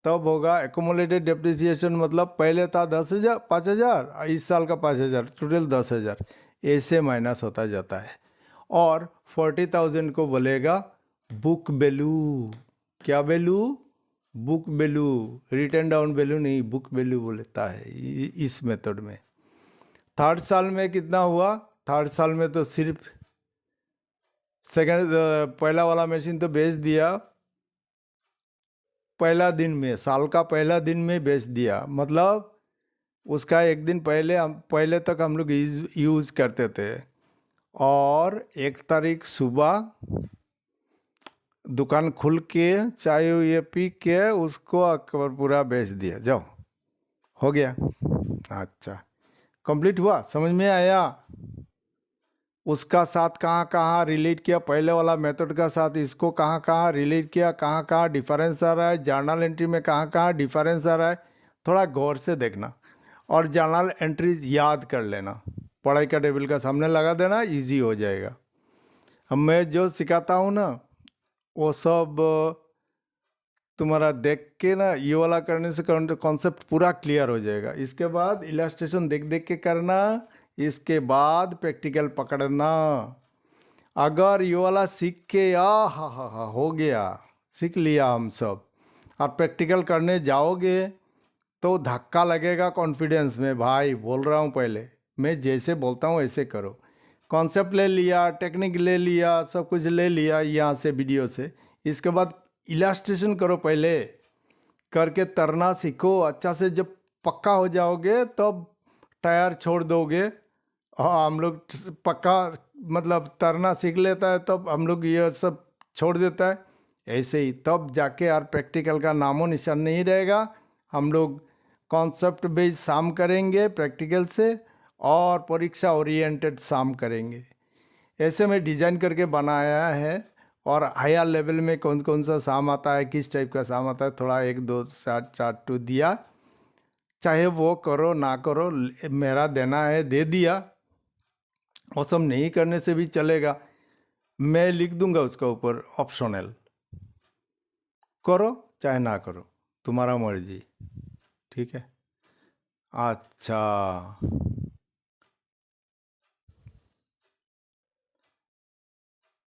तब होगा एक्यूमुलेटेड डेप्रिसिएशन, मतलब पहले था 10,000 5,000, इस साल का 5,000, टोटल 10,000 ऐसे माइनस होता जाता है। और 40,000 को बोलेगा बुक वैल्यू। क्या value? Book value, return down value नहीं, बुक वैल्यू बोलता है इस मेथड में। थर्ड साल में कितना हुआ? थर्ड साल में तो सिर्फ पहला वाला मशीन तो बेच दिया पहला दिन में, साल का पहला दिन में बेच दिया, मतलब उसका एक दिन पहले तक हम लोग यूज़ करते थे, और 1 तारीख सुबह दुकान खुल के चाय ये पी के उसको अकबर पूरा बेच दिया, जाओ हो गया। अच्छा कंप्लीट हुआ, समझ में आया? उसका साथ कहाँ कहाँ रिलेट किया, पहले वाला मेथड का साथ इसको कहाँ कहाँ रिलेट किया, कहाँ कहाँ डिफरेंस आ रहा है, जर्नल एंट्री में कहाँ कहाँ डिफरेंस आ रहा है, थोड़ा गौर से देखना और जर्नल एंट्रीज याद कर लेना, पढ़ाई का टेबल का सामने लगा देना, इजी हो जाएगा। अब मैं जो सिखाता हूँ ना वो सब तुम्हारा देख के ना ये वाला करने से कॉन्सेप्ट पूरा क्लियर हो जाएगा। इसके बाद इलस्ट्रेशन देख देख के करना, इसके बाद प्रैक्टिकल पकड़ना। अगर ये वाला सीख के हा हो गया, सीख लिया हम सब, और प्रैक्टिकल करने जाओगे तो धक्का लगेगा कॉन्फिडेंस में। भाई बोल रहा हूँ, पहले मैं जैसे बोलता हूँ ऐसे करो। कॉन्सेप्ट ले लिया, टेक्निक ले लिया, सब कुछ ले लिया यहाँ से वीडियो से। इसके बाद इलास्ट्रेशन करो, पहले करके तरना सीखो अच्छा से। जब पक्का हो जाओगे तब टायर छोड़ दोगे। हाँ, हम लोग पक्का मतलब तरना सीख लेता है तब हम लोग ये सब छोड़ देता है। ऐसे ही तब जाके यार प्रैक्टिकल का नामो निशान नहीं रहेगा। हम लोग कॉन्सेप्ट बेस्ड शाम करेंगे प्रैक्टिकल से, और परीक्षा ओरिएंटेड शाम करेंगे। ऐसे में डिज़ाइन करके बनाया है। और हायर लेवल में कौन कौन सा शाम आता है, किस टाइप का शाम आता है, थोड़ा 1 2 7 4 2 दिया। चाहे वो करो ना करो, मेरा देना है दे दिया। वो सब नहीं करने से भी चलेगा, मैं लिख दूंगा उसका ऊपर ऑप्शनल। करो चाहे ना करो, तुम्हारा मर्जी। ठीक है। अच्छा,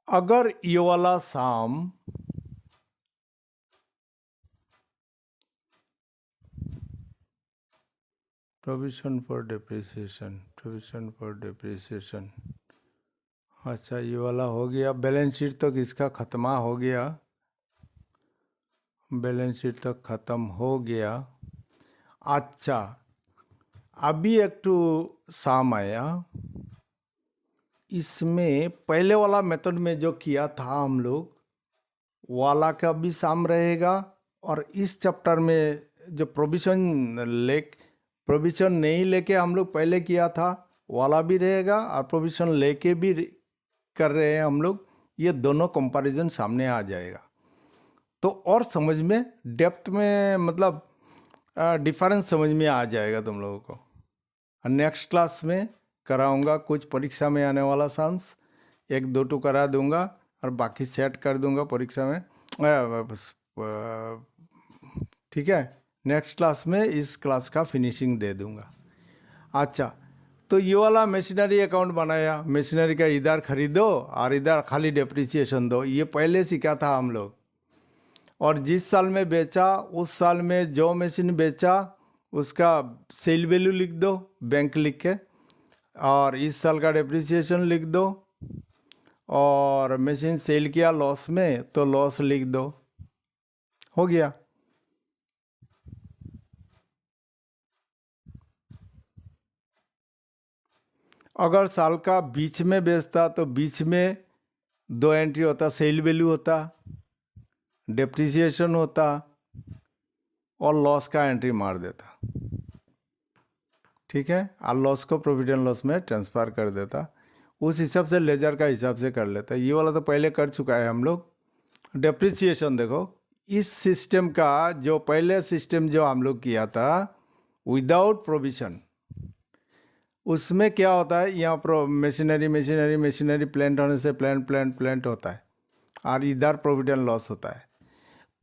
अगर ये वाला शाम प्रोविजन फॉर डिप्रिसिएशन, अच्छा ये वाला हो गया। बैलेंस शीट तक इसका खत्मा हो गया, बैलेंस शीट तक ख़त्म हो गया। अच्छा, अभी एक तो शाम आया। इसमें पहले वाला मेथड में जो किया था हम लोग, वाला का भी शाम रहेगा। और इस चैप्टर में जो प्रोविजन नहीं लेके हम लोग पहले किया था, वाला भी रहेगा। और प्रोविजन लेके भी कर रहे हैं हम लोग, ये दोनों कंपैरिजन सामने आ जाएगा। तो और समझ में, डेप्थ में, मतलब डिफरेंस समझ में आ जाएगा तुम लोगों को। नेक्स्ट क्लास में कराऊंगा कुछ परीक्षा में आने वाला सम्स, 1 2 टू करा दूंगा और बाकी सेट कर दूंगा परीक्षा में। ठीक है, नेक्स्ट क्लास में इस क्लास का फिनिशिंग दे दूंगा। अच्छा, तो ये वाला मशीनरी अकाउंट बनाया, मशीनरी का इधर खरीदो और इधर खाली डेप्रिसिएशन दो, ये पहले सीखा था हम लोग। और जिस साल में बेचा उस साल में जो मशीन बेचा उसका सेल वैल्यू लिख दो, बैंक लिख के, और इस साल का डेप्रिसिएशन लिख दो। और मशीन सेल किया लॉस में तो लॉस लिख दो, हो गया। अगर साल का बीच में बेचता तो बीच में 2 एंट्री होता, सेल वैल्यू होता, डेप्रिसिएशन होता, और लॉस का एंट्री मार देता। ठीक है, और लॉस को प्रॉफिट एंड लॉस में ट्रांसफ़र कर देता। उस हिसाब से लेजर का हिसाब से कर लेता। ये वाला तो पहले कर चुका है हम लोग। डेप्रिसिएशन देखो, इस सिस्टम का जो पहले सिस्टम जो हम लोग किया था विदाउट प्रोविजन, उसमें क्या होता है, यहाँ पर मशीनरी प्लांट होने से प्लांट होता है, और इधर प्रॉफिट एंड लॉस होता है।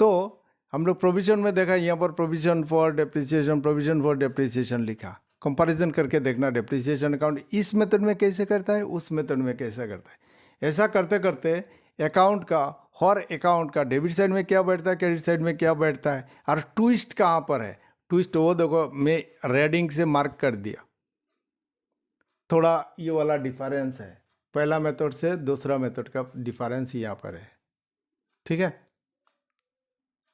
तो हम लोग प्रोविजन में देखा, यहाँ पर प्रोविजन फॉर डेप्रिसिएशन लिखा। कंपैरिजन करके देखना डेप्रिसिएशन अकाउंट इस मेथड में कैसे करता है, उस मेथड में कैसे करता है। ऐसा करते करते अकाउंट का, हर अकाउंट का डेबिट साइड में क्या बैठता है, क्रेडिट साइड में क्या बैठता है, और ट्विस्ट कहाँ पर है, ट्विस्ट वो देखो, मैं रेडिंग से मार्क कर दिया। थोड़ा ये वाला डिफरेंस है, पहला मेथड से दूसरा मेथड का डिफरेंस यहाँ पर है। ठीक है।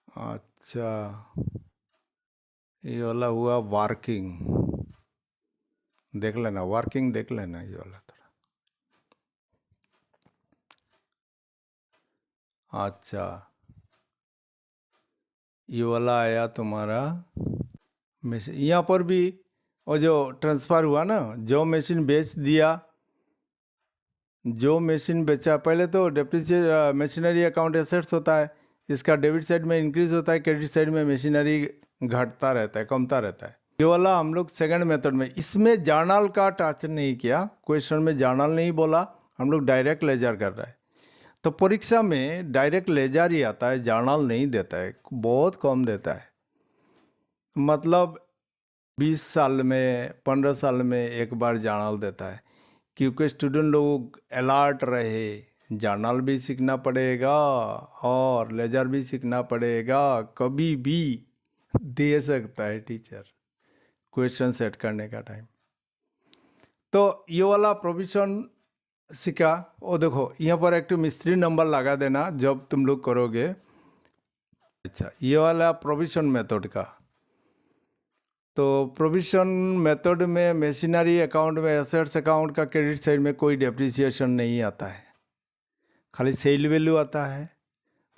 अच्छा, ये वाला हुआ वर्किंग, देख लेना, वर्किंग देख लेना ये वाला थोड़ा। अच्छा, ये वाला आया तुम्हारा यहाँ पर भी, और जो ट्रांसफ़र हुआ ना, जो मशीन बेच दिया, जो मशीन बेचा, पहले तो डेप्रिसिएट मशीनरी अकाउंट एसेट्स होता है, इसका डेबिट साइड में इंक्रीज होता है, क्रेडिट साइड में मशीनरी घटता रहता है, कमता रहता है। ये वाला हम लोग सेकंड मेथड में, इसमें जर्नल का टच नहीं किया, क्वेश्चन में जर्नल नहीं बोला, हम लोग डायरेक्ट लेजर कर रहा है। तो परीक्षा में डायरेक्ट लेजर ही आता है, जर्नल नहीं देता है, बहुत कम देता है। मतलब 20 साल में 15 साल में एक बार जर्नल देता है, क्योंकि स्टूडेंट लोग अलर्ट रहे। जर्नल भी सीखना पड़ेगा और लेजर भी सीखना पड़ेगा, कभी भी दे सकता है टीचर क्वेश्चन सेट करने का टाइम। तो ये वाला प्रोविजन सीखा। वो देखो यहाँ पर एक मिस्त्री नंबर लगा देना जब तुम लोग करोगे। अच्छा, ये वाला प्रोविजन मेथड का। तो प्रोविजन मेथड में मशीनरी अकाउंट में एसेट्स अकाउंट का क्रेडिट साइड में कोई डेप्रिसिएशन नहीं आता है, खाली सेल वैल्यू आता है।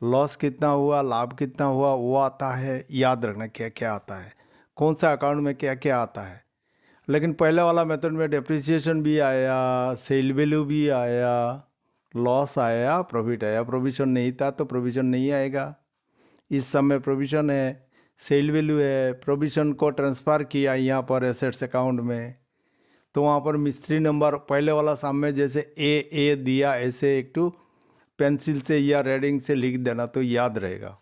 लॉस कितना हुआ, लाभ कितना हुआ, वो आता है। याद रखना क्या क्या आता है, कौन सा अकाउंट में क्या क्या आता है। लेकिन पहले वाला मेथड में डेप्रिसिएशन भी आया, सेल वैल्यू भी आया, लॉस आया, प्रॉफिट आया। प्रोविजन नहीं था तो प्रोविजन नहीं आएगा। इस समय प्रोविजन है, सेल वैल्यू है, प्रोविजन को ट्रांसफ़र किया यहाँ पर एसेट्स अकाउंट में, तो वहाँ पर मिस्त्री नंबर पहले वाला सामने जैसे ए दिया, ऐसे एक टू पेंसिल से या रेडिंग से लिख देना तो याद रहेगा।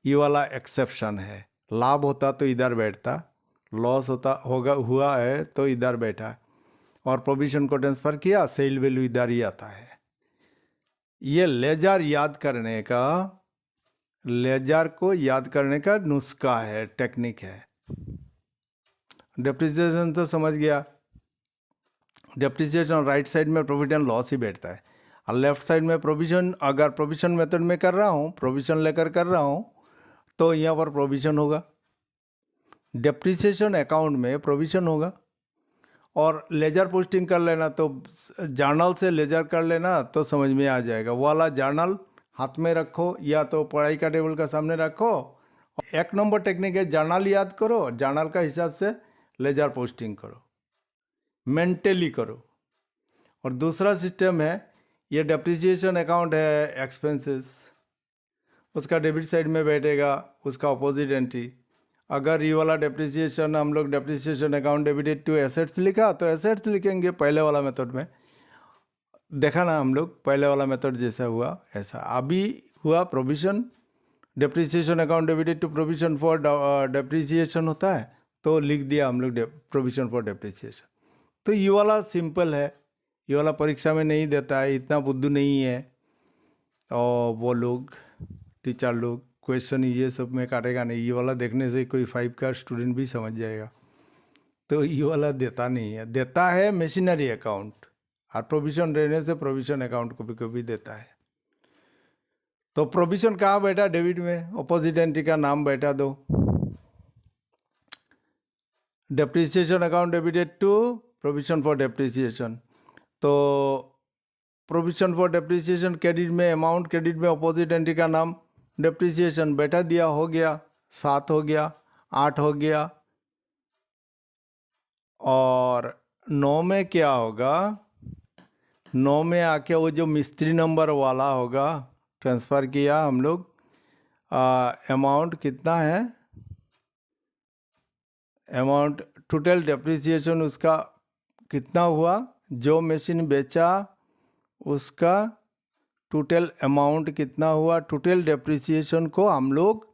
ये वाला एक्सेप्शन है। लाभ होता तो इधर बैठता, लॉस हुआ है तो इधर बैठा, और प्रोविजन को ट्रांसफ़र किया, सेल वैल्यू इधर ही आता है। ये लेजर याद करने का, लेजर को याद करने का नुस्खा है, टेक्निक है। डेप्रिसिएशन तो समझ गया। डेप्रिसिएशन राइट साइड में प्रॉफिट एंड लॉस ही बैठता है, और लेफ्ट साइड में प्रोविजन। अगर प्रोविजन मेथड में कर रहा हूँ, प्रोविजन लेकर कर रहा हूँ, तो यहाँ पर प्रोविजन होगा। डेप्रिसिएशन अकाउंट में प्रोविजन होगा। और लेजर पोस्टिंग कर लेना, तो जर्नल से लेजर कर लेना तो समझ में आ जाएगा। वो वाला जर्नल हाथ में रखो या तो पढ़ाई का टेबल का सामने रखो। एक नंबर टेक्निक है, जर्नल याद करो, जर्नल का हिसाब से लेजर पोस्टिंग करो, मेंटली करो। और दूसरा सिस्टम है, ये डेप्रिसिएशन अकाउंट है, एक्सपेंसेस, उसका डेबिट साइड में बैठेगा, उसका अपोजिट एंट्री। अगर ये वाला डेप्रिसिएशन, हम लोग depreciation account debited to assets लिखा तो एसेट्स लिखेंगे पहले वाला मेथड में। देखा ना हम लोग, पहले वाला मेथड जैसा हुआ ऐसा अभी हुआ। Provision, depreciation account debited to provision for depreciation होता है, तो लिख दिया हम लोग प्रोविजन फॉर डेप्रिसिएशन। तो ये वाला सिंपल है, ये वाला परीक्षा में नहीं देता है, इतना बुद्धू नहीं है। और वो लोग टीचर लोग क्वेश्चन ये सब में काटेगा नहीं, ये वाला देखने से कोई 5 का स्टूडेंट भी समझ जाएगा। तो ये वाला देता नहीं है, देता है मशीनरी अकाउंट, और प्रोविजन रहने से प्रोविजन अकाउंट को भी देता है। तो प्रोविजन कहाँ बैठा, डेबिट में, अपोजिट एंट्री का नाम बैठा दो। Depreciation account debited to provision for depreciation, तो प्रोविजन फॉर डेप्रिसिएशन क्रेडिट में अमाउंट, क्रेडिट में अपोजिट एंट्री का नाम, डेप्रिसिएशन बैठा दिया, हो गया 7 हो गया, 8 हो गया। और 9 में क्या होगा, 9 में आके वो जो मिस्त्री नंबर वाला होगा, ट्रांसफ़र किया हम लोग, अमाउंट कितना है, अमाउंट टोटल डेप्रिसिएशन उसका कितना हुआ, जो मशीन बेचा उसका टोटल अमाउंट कितना हुआ, टोटल डेप्रिसिएशन को हम लोग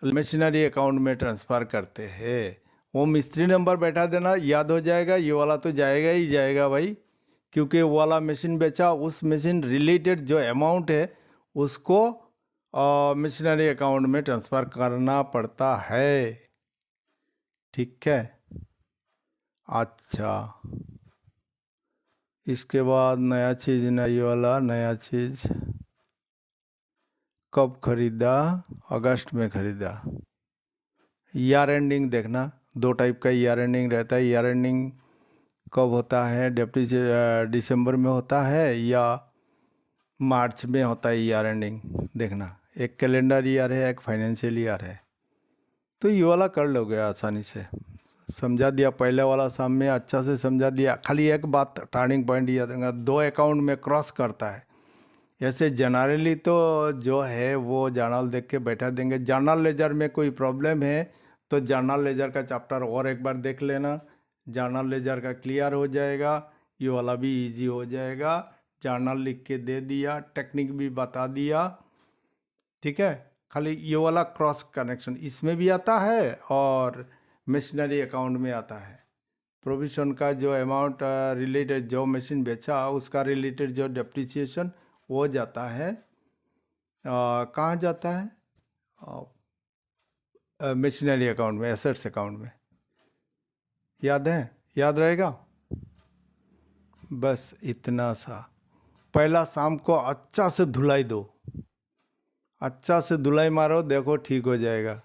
मशीनरी अकाउंट में ट्रांसफ़र करते हैं। वो मिस्त्री नंबर बैठा देना, याद हो जाएगा। ये वाला तो जाएगा ही जाएगा भाई, क्योंकि वो वाला मशीन बेचा, उस मशीन रिलेटेड जो अमाउंट है उसको मशीनरी अकाउंट में ट्रांसफ़र करना पड़ता है। ठीक है। अच्छा, इसके बाद नया चीज़, नई वाला नया चीज़ कब खरीदा, अगस्त में खरीदा। ईयर एंडिंग देखना, 2 टाइप का ईयर एंडिंग रहता है। ईयर एंडिंग कब होता है, दिसंबर में होता है या मार्च में होता है। ईयर एंडिंग देखना, एक कैलेंडर ईयर है, एक फाइनेंशियल ईयर है। तो ये वाला कर लोगे आसानी से, समझा दिया। पहले वाला सामने अच्छा से समझा दिया। खाली एक बात टर्निंग पॉइंट याद रखना, 2 अकाउंट में क्रॉस करता है। ऐसे जनरली तो जो है वो जर्नल देख के बैठा देंगे। जर्नल लेजर में कोई प्रॉब्लम है तो जर्नल लेजर का चैप्टर और एक बार देख लेना, जर्नल लेजर का क्लियर हो जाएगा, ये वाला भी इजी हो जाएगा। जर्नल लिख के दे दिया, टेक्निक भी बता दिया, ठीक है। खाली ये वाला क्रॉस कनेक्शन इसमें भी आता है और मशीनरी अकाउंट में आता है। प्रोविजन का जो अमाउंट रिलेटेड जो मशीन बेचा उसका रिलेटेड जो डेप्रिसिएशन वो जाता है, कहाँ जाता है? मशीनरी अकाउंट में, एसेट्स अकाउंट में। याद है? याद रहेगा? बस इतना सा। पहला शाम को अच्छा से धुलाई दो, अच्छा से धुलाई मारो, देखो ठीक हो जाएगा,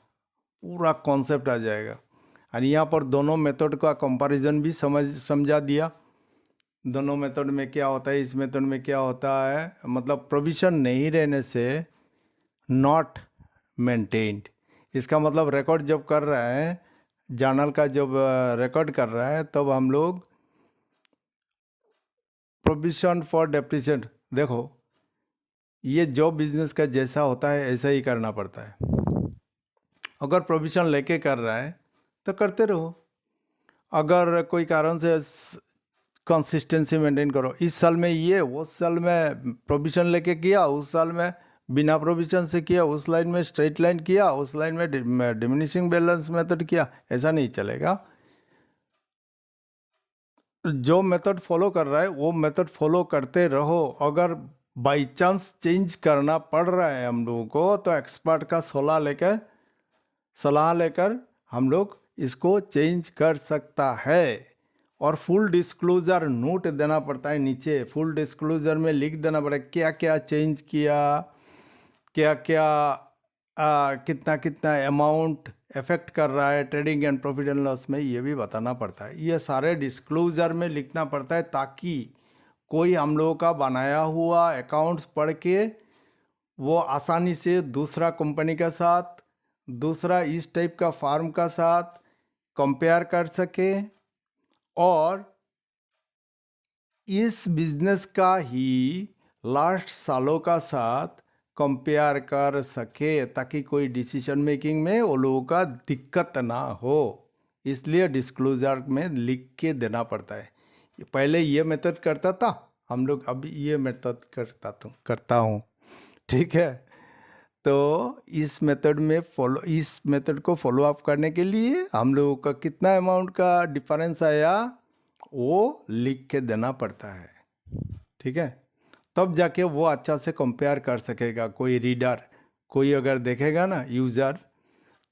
पूरा कॉन्सेप्ट आ जाएगा। और यहाँ पर दोनों मेथड का कंपैरिजन भी समझा दिया। दोनों मेथड में क्या होता है, इस मेथड में क्या होता है, मतलब प्रोविजन नहीं रहने से नॉट मेंटेन्ड। इसका मतलब रिकॉर्ड जब कर रहा है, जर्नल का जब रिकॉर्ड कर रहा है, तब हम लोग प्रोविजन फॉर डेप्रिसिएशन, देखो ये जो बिजनेस का जैसा होता है ऐसा ही करना पड़ता है। अगर प्रोविजन लेके कर रहा है तो करते रहो, अगर कोई कारण से कंसिस्टेंसी मेंटेन करो। इस साल में ये, उस साल में प्रोविजन लेके किया, उस साल में बिना प्रोविजन से किया, उस लाइन में स्ट्रेट लाइन किया, उस लाइन में डिमिनिशिंग बैलेंस मेथड किया, ऐसा नहीं चलेगा। जो मेथड फॉलो कर रहा है वो मेथड फॉलो करते रहो। अगर बाई चांस चेंज करना पड़ रहा है हम लोगों को, तो एक्सपर्ट का सलाह लेकर हम लोग इसको चेंज कर सकता है। और फुल डिस्क्लोजर नोट देना पड़ता है नीचे। फुल डिस्क्लोजर में लिख देना पड़ेगा क्या क्या चेंज किया, क्या क्या कितना कितना अमाउंट इफेक्ट कर रहा है trading and profit and loss में, ये भी बताना पड़ता है। ये सारे डिस्क्लोजर में लिखना पड़ता है ताकि कोई हम लोगों का बनाया हुआ अकाउंट्स पढ़ के वो आसानी से दूसरा कंपनी के साथ, दूसरा इस टाइप का फार्म का साथ कंपेयर कर सके और इस बिजनेस का ही लास्ट सालों का साथ कंपेयर कर सके, ताकि कोई डिसीजन मेकिंग में वो लोगों का दिक्कत ना हो। इसलिए डिस्क्लोजर में लिख के देना पड़ता है। पहले ये मेथड करता था हम लोग, अभी ये मेथड करता हूँ, ठीक है। तो इस मेथड को फॉलो अप करने के लिए हम लोगों का कितना अमाउंट का डिफरेंस आया वो लिख के देना पड़ता है, ठीक है। तब जाके वो अच्छा से कंपेयर कर सकेगा। कोई रीडर, कोई अगर देखेगा ना यूज़र,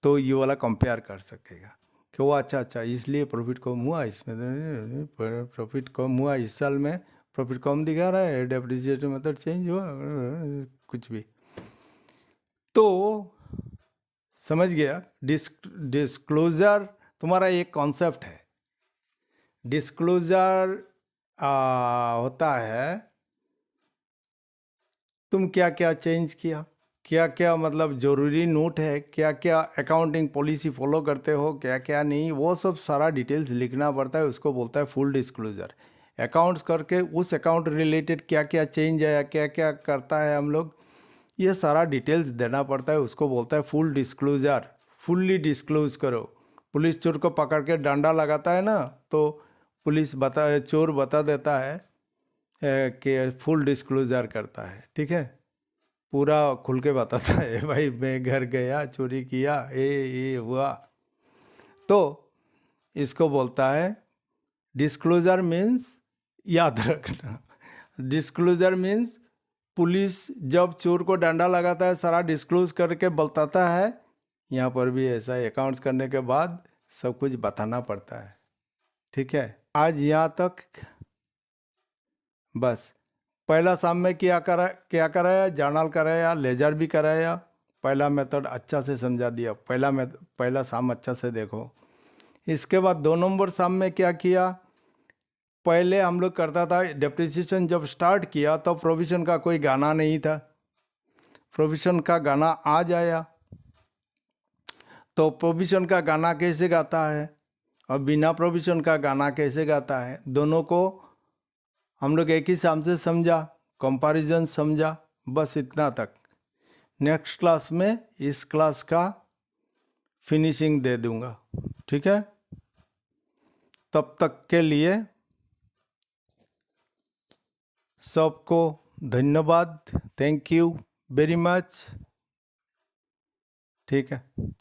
तो ये वाला कंपेयर कर सकेगा कि वो अच्छा इसलिए प्रॉफिट कम हुआ, इसमें प्रॉफिट कम हुआ, इस साल में प्रॉफिट कम दिखा रहा है, डेप्रिसिएशन मेथड चेंज हुआ, कुछ भी। तो समझ गया? डिस्क्लोजर तुम्हारा एक कॉन्सेप्ट है। डिस्क्लोजर होता है तुम क्या क्या चेंज किया, क्या क्या मतलब ज़रूरी नोट है, क्या क्या अकाउंटिंग पॉलिसी फॉलो करते हो, क्या क्या नहीं, वो सब सारा डिटेल्स लिखना पड़ता है। उसको बोलता है फुल डिस्क्लोजर। अकाउंट्स करके उस अकाउंट रिलेटेड क्या क्या चेंज आया, क्या क्या करता है हम लोग, ये सारा डिटेल्स देना पड़ता है। उसको बोलता है फुल डिस्क्लोजर। फुल्ली डिस्क्लोज करो। पुलिस चोर को पकड़ के डंडा लगाता है ना, तो चोर बता देता है कि फुल डिस्क्लोजर करता है, ठीक है। पूरा खुल के बताता है भाई मैं घर गया, चोरी किया, ये हुआ। तो इसको बोलता है डिस्क्लोजर मीन्स, याद रखना, डिस्क्लोजर मीन्स पुलिस जब चोर को डंडा लगाता है सारा डिस्क्लोज करके बताता है। यहाँ पर भी ऐसा अकाउंट्स करने के बाद सब कुछ बताना पड़ता है, ठीक है। आज यहाँ तक बस। पहला शाम में क्या कराया, जर्नल कराया, लेजर भी कराया। पहला मेथड अच्छा से समझा दिया। पहला शाम अच्छा से देखो। इसके बाद 2 नंबर शाम में क्या किया, पहले हम लोग करता था डेप्रिसिएशन जब स्टार्ट किया तो प्रोविजन का कोई गाना नहीं था। प्रोविजन का गाना आ जाया तो प्रोविजन का गाना कैसे गाता है और बिना प्रोविजन का गाना कैसे गाता है, दोनों को हम लोग एक ही शाम से समझा, कंपैरिजन समझा, बस इतना तक। नेक्स्ट क्लास में इस क्लास का फिनिशिंग दे दूंगा, ठीक है। तब तक के लिए सबको धन्यवाद, थैंक यू वेरी मच। ठीक है।